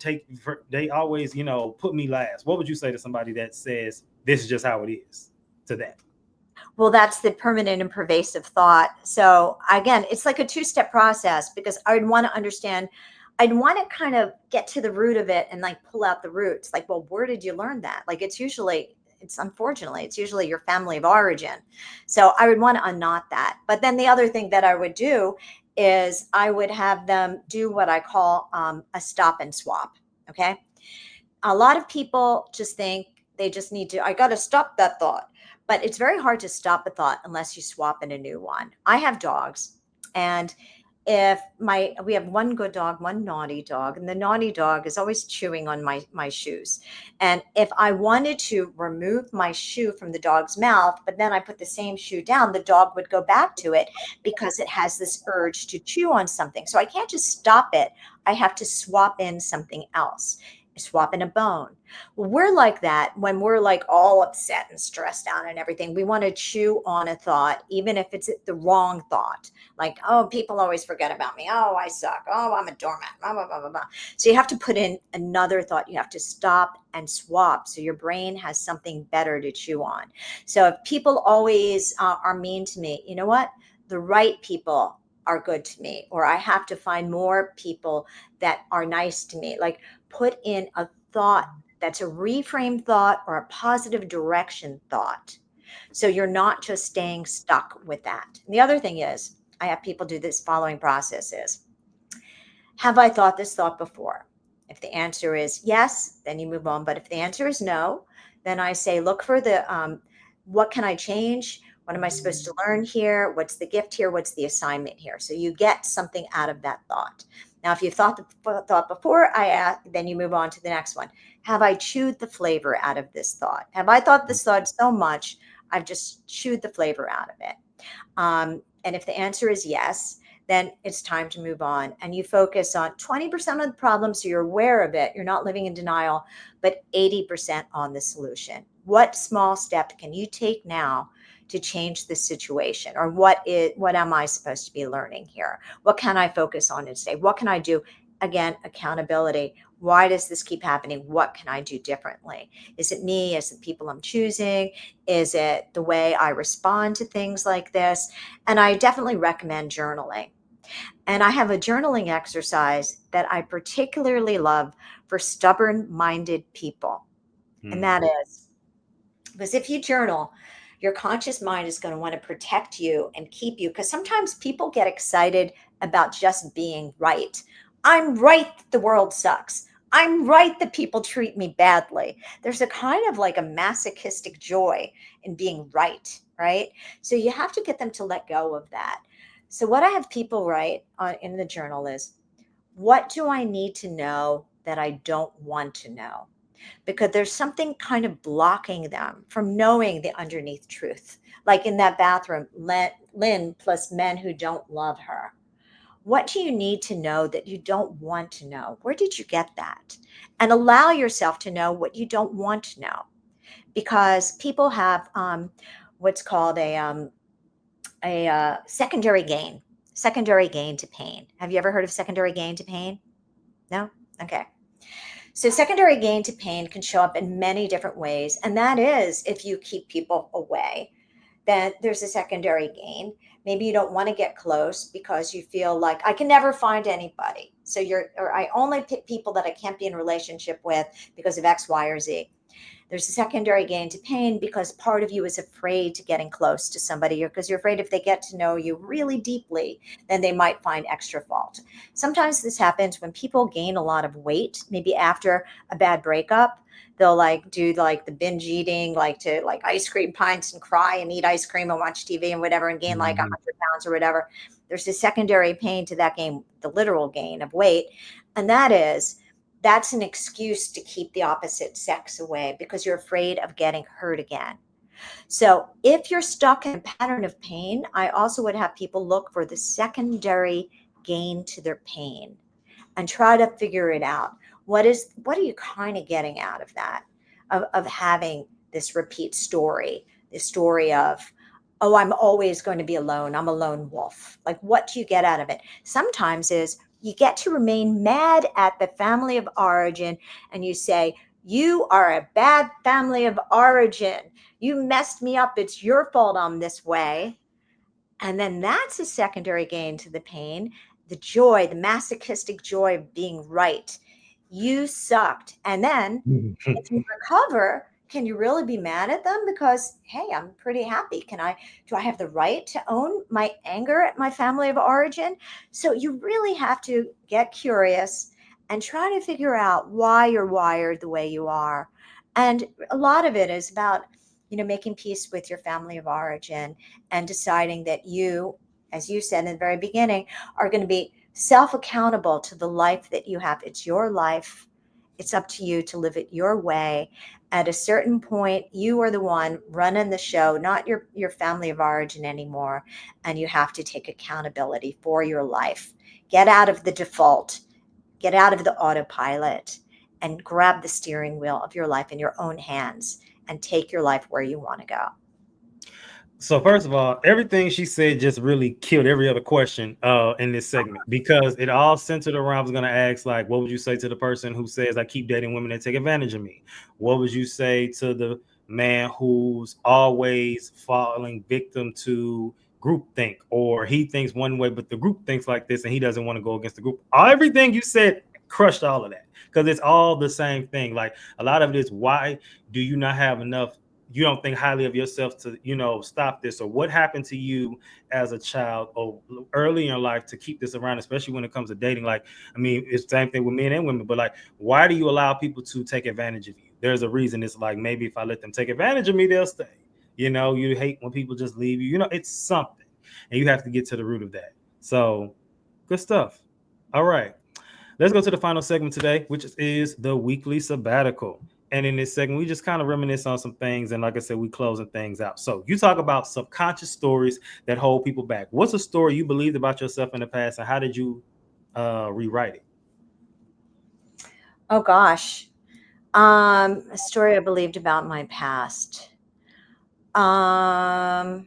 they always, put me last? What would you say to somebody that says, this is just how it is, to that? Well, that's the permanent and pervasive thought. So again, it's like a two-step process, because I'd want to understand, I'd want to kind of get to the root of it and like pull out the roots. Like, well, where did you learn that? Like, unfortunately, it's usually your family of origin. So I would want to unknot that. But then the other thing that I would do is I would have them do what I call a stop and swap. Okay. A lot of people just think they just need to, I got to stop that thought. But it's very hard to stop a thought unless you swap in a new one. I have dogs, and if we have one good dog, one naughty dog, and the naughty dog is always chewing on my shoes. And if I wanted to remove my shoe from the dog's mouth, but then I put the same shoe down, the dog would go back to it because it has this urge to chew on something. So I can't just stop it. I have to swap in something else, swap in a bone. Well, we're like that when we're like all upset and stressed out and everything. We want to chew on a thought, even if it's the wrong thought. Like, oh, people always forget about me. Oh, I suck. Oh, I'm a doormat. Blah, blah, blah, blah, blah. So you have to put in another thought. You have to stop and swap so your brain has something better to chew on. So if people always are mean to me, you know what? The right people are good to me, or I have to find more people that are nice to me. Like, put in a thought that's a reframed thought or a positive direction thought. So you're not just staying stuck with that. And the other thing is, I have people do this following process is, have I thought this thought before? If the answer is yes, then you move on. But if the answer is no, then I say, look for what can I change? What am I supposed to learn here? What's the gift here? What's the assignment here? So you get something out of that thought. Now, if you thought the thought before, then you move on to the next one. Have I chewed the flavor out of this thought? Have I thought this thought so much, I've just chewed the flavor out of it? And if the answer is yes, then it's time to move on. And you focus on 20% of the problem, so you're aware of it. You're not living in denial, but 80% on the solution. What small step can you take now to change the situation? Or what am I supposed to be learning here? What can I focus on instead? What can I do? Again, accountability. Why does this keep happening? What can I do differently? Is it me? Is it people I'm choosing? Is it the way I respond to things like this? And I definitely recommend journaling. And I have a journaling exercise that I particularly love for stubborn-minded people. And that is, because if you journal, your conscious mind is going to want to protect you and keep you. Because sometimes people get excited about just being right. I'm right, the world sucks. I'm right that people treat me badly. There's a kind of like a masochistic joy in being right, right? So you have to get them to let go of that. So what I have people write in the journal is, what do I need to know that I don't want to know? Because there's something kind of blocking them from knowing the underneath truth. Like in that bathroom, Lynn plus men who don't love her. What do you need to know that you don't want to know? Where did you get that? And allow yourself to know what you don't want to know, because people have what's called a secondary gain to pain. Have you ever heard of secondary gain to pain? No? Okay. So secondary gain to pain can show up in many different ways. And that is if you keep people away, then there's a secondary gain. Maybe you don't want to get close because you feel like I can never find anybody. So or I only pick people that I can't be in relationship with because of X, Y, or Z. There's a secondary gain to pain because part of you is afraid to getting close to somebody, or because you're afraid if they get to know you really deeply, then they might find extra fault. Sometimes this happens when people gain a lot of weight, maybe after a bad breakup. They'll like do like the binge eating, like to like ice cream pints and cry and eat ice cream and watch TV and whatever, and gain like Mhm. 100 pounds or whatever. There's a secondary pain to that gain, the literal gain of weight. And that's an excuse to keep the opposite sex away because you're afraid of getting hurt again. So if you're stuck in a pattern of pain, I also would have people look for the secondary gain to their pain and try to figure it out. What are you kind of getting out of that? Of having this repeat story, this story of, oh, I'm always going to be alone. I'm a lone wolf. Like, what do you get out of it? Sometimes is you get to remain mad at the family of origin and you say, you are a bad family of origin. You messed me up. It's your fault I'm this way. And then that's a secondary gain to the pain, the joy, the masochistic joy of being right. You sucked. And then if you recover, can you really be mad at them? Because, hey, I'm pretty happy. Do I have the right to own my anger at my family of origin? So you really have to get curious and try to figure out why you're wired the way you are. And a lot of it is about, making peace with your family of origin and deciding that you, as you said in the very beginning, are going to be self accountable to the life that you have. It's your life. It's up to you to live it your way. At a certain point, you are the one running the show, not your family of origin anymore. And you have to take accountability for your life. Get out of the default, get out of the autopilot, and grab the steering wheel of your life in your own hands and take your life where you want to go. So first of all, everything she said just really killed every other question in this segment, because it all centered around, I was going to ask, like, what would you say to the person who says, I keep dating women that take advantage of me? What would you say to the man who's always falling victim to groupthink, or he thinks one way but the group thinks like this and he doesn't want to go against the group? Everything you said crushed all of that, because it's all the same thing. Like, a lot of it is, why do you not have enough, you don't think highly of yourself to, stop this? Or what happened to you as a child or early in your life to keep this around, especially when it comes to dating? Like, I mean, it's the same thing with men and women, but like, why do you allow people to take advantage of you? There's a reason. It's like, maybe if I let them take advantage of me, they'll stay. You hate when people just leave you. It's something, and you have to get to the root of that. So, good stuff. All right, let's go to the final segment today, which is the weekly sabbatical. And in this segment, we just kind of reminisce on some things. And like I said, we closing things out. So you talk about subconscious stories that hold people back. What's a story you believed about yourself in the past, and how did you rewrite it? Oh gosh. A story I believed about my past. Um,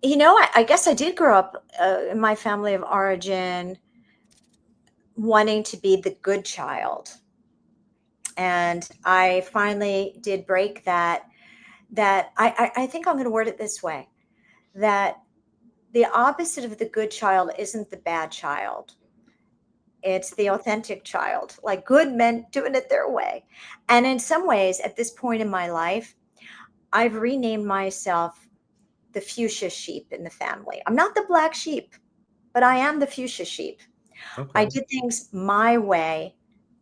I guess I did grow up in my family of origin wanting to be the good child. And I finally did break that I think I'm going to word it this way, that the opposite of the good child isn't the bad child. It's the authentic child, like good men doing it their way. And in some ways, at this point in my life, I've renamed myself the fuchsia sheep in the family. I'm not the black sheep, but I am the fuchsia sheep. I Okay. did things my way,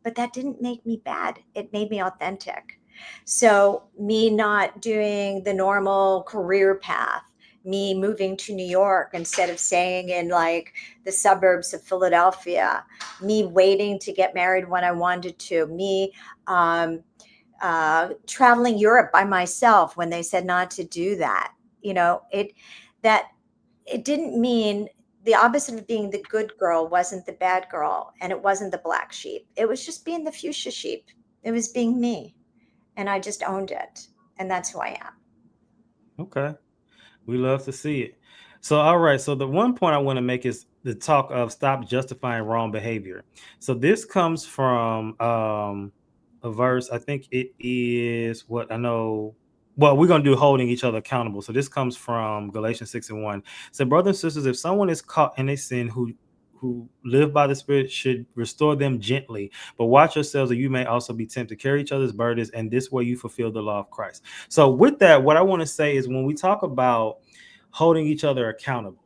but that didn't make me bad. It made me authentic. So, me not doing the normal career path, me moving to New York instead of staying in like the suburbs of Philadelphia, me waiting to get married when I wanted to, me um, traveling Europe by myself when they said not to do that. That it didn't mean the opposite of being the good girl wasn't the bad girl and it wasn't the black sheep. It was just being the fuchsia sheep. It was being me. And I just owned it. And that's who I am. Okay. We love to see it. So, all right. So, the one point I want to make is the talk of stop justifying wrong behavior. So, this comes from a verse. I think it is what I know. Well, we're going to do holding each other accountable. So, this comes from Galatians 6:1. So, brothers and sisters, if someone is caught in a sin who live by the Spirit should restore them gently, but watch yourselves, or you may also be tempted to carry each other's burdens, and this way you fulfill the law of Christ. So, with that, what I want to say is when we talk about holding each other accountable,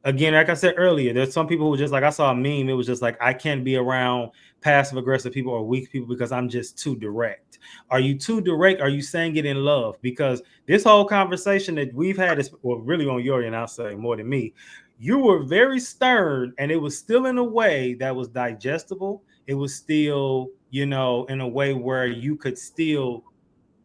again, like I said earlier, there's some people who just like I saw a meme. It was just like I can't be around passive aggressive people or weak people because I'm just too direct. Are you too direct? Are you saying it in love? Because this whole conversation that we've had is well, really on your end, I'll say more than me. You were very stern, and it was still in a way that was digestible. It was still, in a way where you could still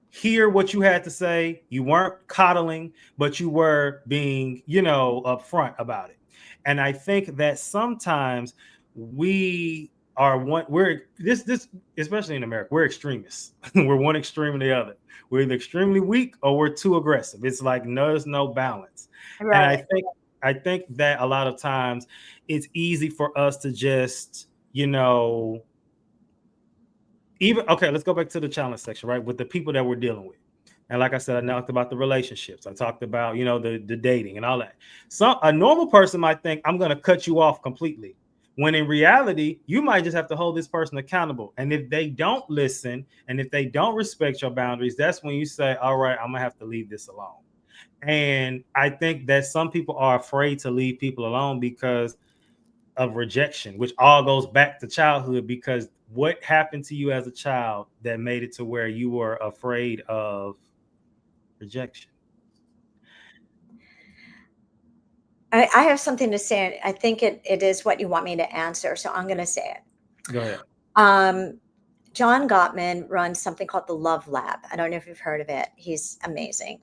hear what you had to say. You weren't coddling, but you were being, upfront about it. And I think that sometimes we are we're this especially in America, we're extremists. We're one extreme or the other. We're either extremely weak or we're too aggressive. It's like there's no balance. And I Right. think I think that a lot of times it's easy for us to just, even okay, let's go back to the challenge section, right? With the people that we're dealing with. And like I said, I talked about the relationships. I talked about, the dating and all that. A normal person might think I'm gonna cut you off completely. When in reality, you might just have to hold this person accountable. And if they don't listen and if they don't respect your boundaries, that's when you say, all right, I'm gonna have to leave this alone. And I think that some people are afraid to leave people alone because of rejection, which all goes back to childhood. Because what happened to you as a child that made it to where you were afraid of rejection? I have something to say. I think it is what you want me to answer. So I'm going to say it. Go ahead. Um, John Gottman runs something called the Love Lab. I don't know if you've heard of it. He's amazing.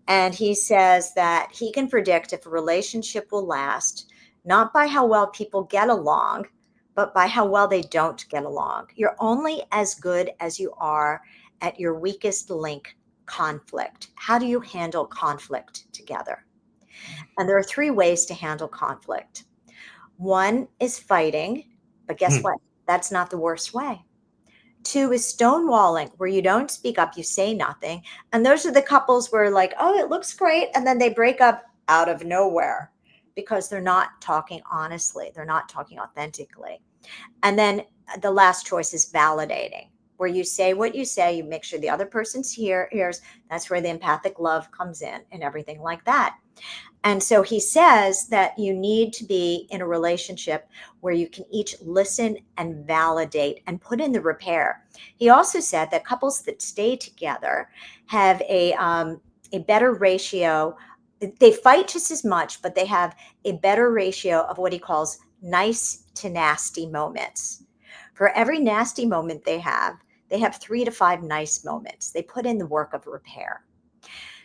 And he says that he can predict if a relationship will last, not by how well people get along, but by how well they don't get along. You're only as good as you are at your weakest link, conflict. How do you handle conflict together? And there are three ways to handle conflict. One is fighting, but guess what? That's not the worst way. Two is stonewalling, where you don't speak up, you say nothing. And those are the couples where, like, oh, it looks great. And then they break up out of nowhere because they're not talking honestly, they're not talking authentically. And then the last choice is validating, where you say what you say, you make sure the other person's hears. That's where the empathic love comes in and everything like that. And so he says that you need to be in a relationship where you can each listen and validate and put in the repair. He also said that couples that stay together have a better ratio. They fight just as much, but they have a better ratio of what he calls nice to nasty moments. For every nasty moment they have 3 to 5 nice moments. They put in the work of repair.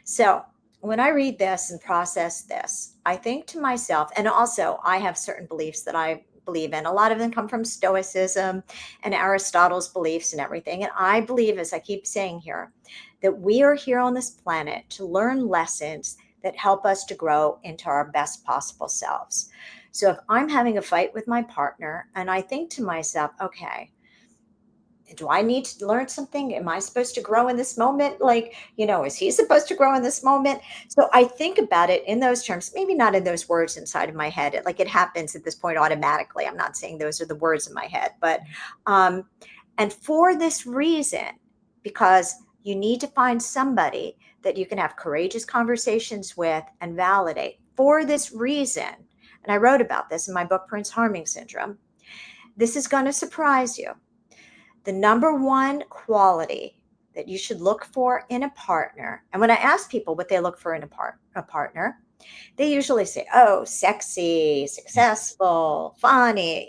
So when I read this and process this, I think to myself, and also I have certain beliefs that I believe in. A lot of them come from Stoicism and Aristotle's beliefs and everything. And I believe, as I keep saying here, that we are here on this planet to learn lessons that help us to grow into our best possible selves. So if I'm having a fight with my partner and I think to myself, okay, do I need to learn something? Am I supposed to grow in this moment? Like, is he supposed to grow in this moment? So I think about it in those terms, maybe not in those words inside of my head. It happens at this point automatically. I'm not saying those are the words in my head, but, and for this reason, because you need to find somebody that you can have courageous conversations with and validate. For this reason, and I wrote about this in my book, Prince Harming Syndrome, This is going to surprise you. The number one quality that you should look for in a partner, and when I ask people what they look for in a partner, they usually say, oh, sexy, successful, funny,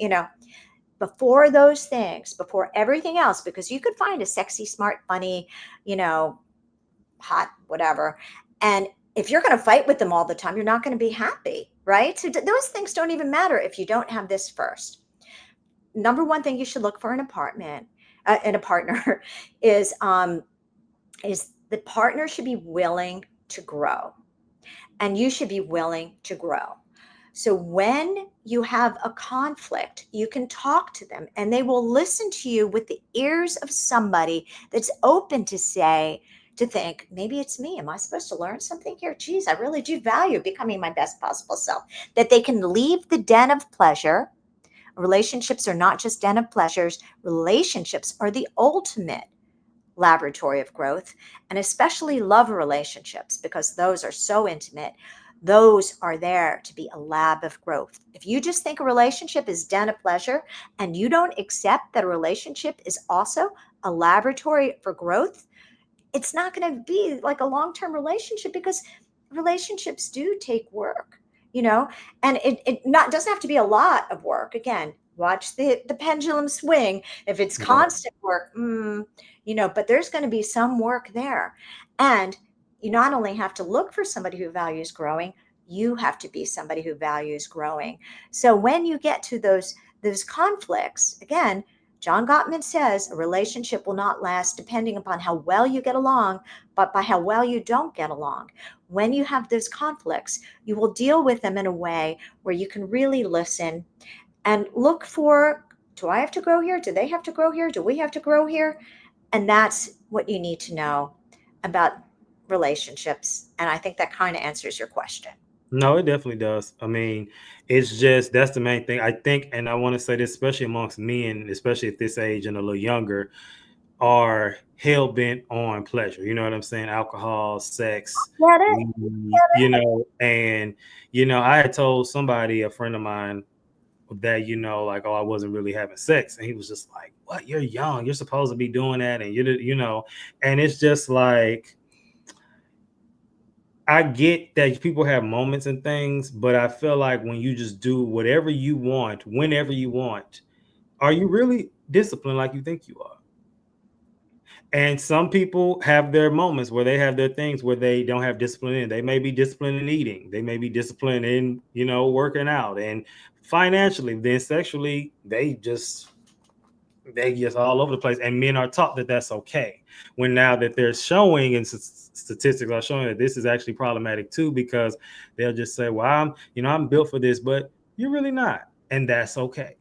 before those things, before everything else, because you could find a sexy, smart, funny, you know, hot, whatever. And if you're going to fight with them all the time, you're not going to be happy, right? So those things don't even matter if you don't have this first. Number one thing you should look for in a partner is the partner should be willing to grow, and you should be willing to grow. So when you have a conflict, you can talk to them and they will listen to you with the ears of somebody that's open to think, maybe it's me. Am I supposed to learn something here? Geez, I really do value becoming my best possible self. That they can leave the den of pleasure. Relationships are not just den of pleasures. Relationships are the ultimate laboratory of growth, and especially love relationships, because those are so intimate. Those are there to be a lab of growth. If you just think a relationship is den of pleasure and you don't accept that a relationship is also a laboratory for growth, it's not going to be like a long-term relationship, because relationships do take work, and it not doesn't have to be a lot of work. Again, watch the pendulum swing. If it's Right. constant work, but there's going to be some work there. And you not only have to look for somebody who values growing, you have to be somebody who values growing. So when you get to those conflicts, again, John Gottman says a relationship will not last depending upon how well you get along, but by how well you don't get along. When you have those conflicts, you will deal with them in a way where you can really listen and look for, do I have to grow here? Do they have to grow here? Do we have to grow here? And that's what you need to know about relationships. And I think that kind of answers your question. No, it definitely does. I mean, it's just that's the main thing. I think, and I want to say this, especially amongst men, especially at this age and a little younger, are hell bent on pleasure. You know what I'm saying? Alcohol, sex, Get it? weed, and I had told somebody, a friend of mine, that, like, oh, I wasn't really having sex. And he was just like, what? You're young. You're supposed to be doing that. And and it's just like, I get that people have moments and things, but I feel like when you just do whatever you want, whenever you want, are you really disciplined like you think you are? And some people have their moments where they have their things where they don't have discipline in. They may be disciplined in eating. They may be disciplined in, working out, and financially. Then sexually, they just all over the place. And men are taught that that's okay. When now that they're showing, and statistics are showing that this is actually problematic too, because they'll just say, well, I'm built for this, but you're really not. And that's okay.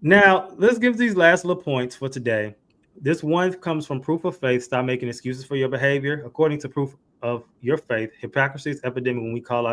Now, let's give these last little points for today. This one comes from Proof of Faith. Stop making excuses for your behavior. According to Proof of Your Faith, hypocrisy is epidemic when we call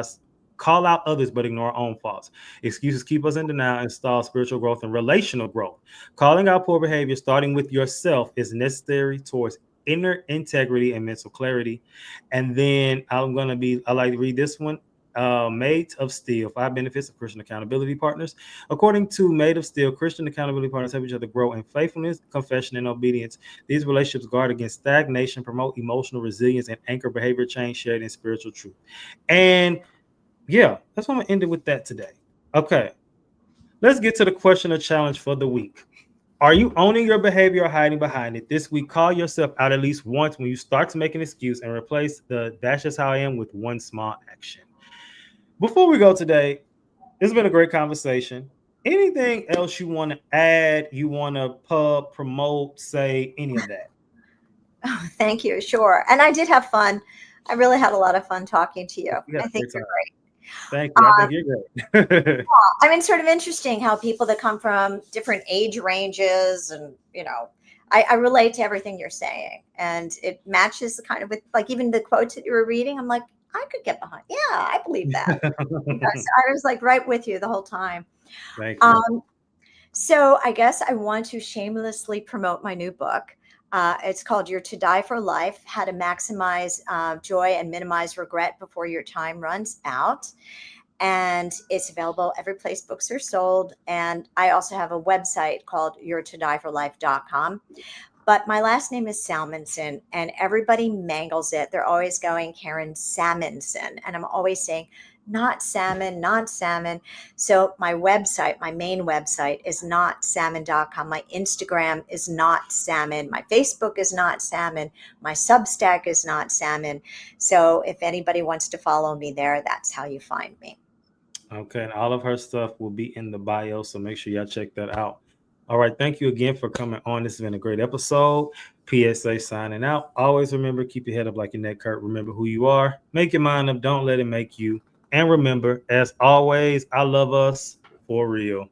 out others but ignore our own faults. Excuses keep us in denial and stall spiritual growth and relational growth. Calling out poor behavior, starting with yourself, is necessary towards inner integrity and mental clarity. And then I like to read this one. Made of Steel, 5 benefits of Christian accountability partners. According to Made of Steel, Christian accountability partners help each other grow in faithfulness, confession, and obedience. These relationships guard against stagnation, promote emotional resilience, and anchor behavior change shared in spiritual truth. And yeah, that's what I'm going to end it with that today. Okay, let's get to the question or challenge for the week. Are you owning your behavior or hiding behind it? This week, call yourself out at least once when you start to make an excuse and replace the "that's just how I am" with one small action. Before we go today, it's been a great conversation. Anything else you want to add? You want to promote, say any of that? Oh, thank you. Sure. And I did have fun. I really had a lot of fun talking to you. You had I a think great you're time. great. Thank you. I think you're great. I mean, sort of interesting how people that come from different age ranges and, I relate to everything you're saying, and it matches the kind of, with like even the quotes that you were reading. I'm like, I could get behind. Yeah, I believe that. So I was like right with you the whole time. Thank you. Um, so I guess I want to shamelessly promote my new book. It's called You're to Die for Life: How to Maximize Joy and Minimize Regret Before Your Time Runs Out. and it's available every place books are sold. And I also have a website called you're-to-die-for-life.com. But my last name is Salmansohn, and everybody mangles it. They're always going Karen Salmansohn, and I'm always saying not salmon, not salmon. So my website, my main website is notsalmon.com. My Instagram is not salmon. My Facebook is not salmon. My Substack is not salmon. So if anybody wants to follow me there, that's how you find me. Okay, and all of her stuff will be in the bio, so make sure y'all check that out. All right, thank you again for coming on. This has been a great episode. PSA signing out. Always remember, keep your head up like your neck hurt. Remember who you are. Make your mind up. Don't let it make you. And remember, as always, I love us for real.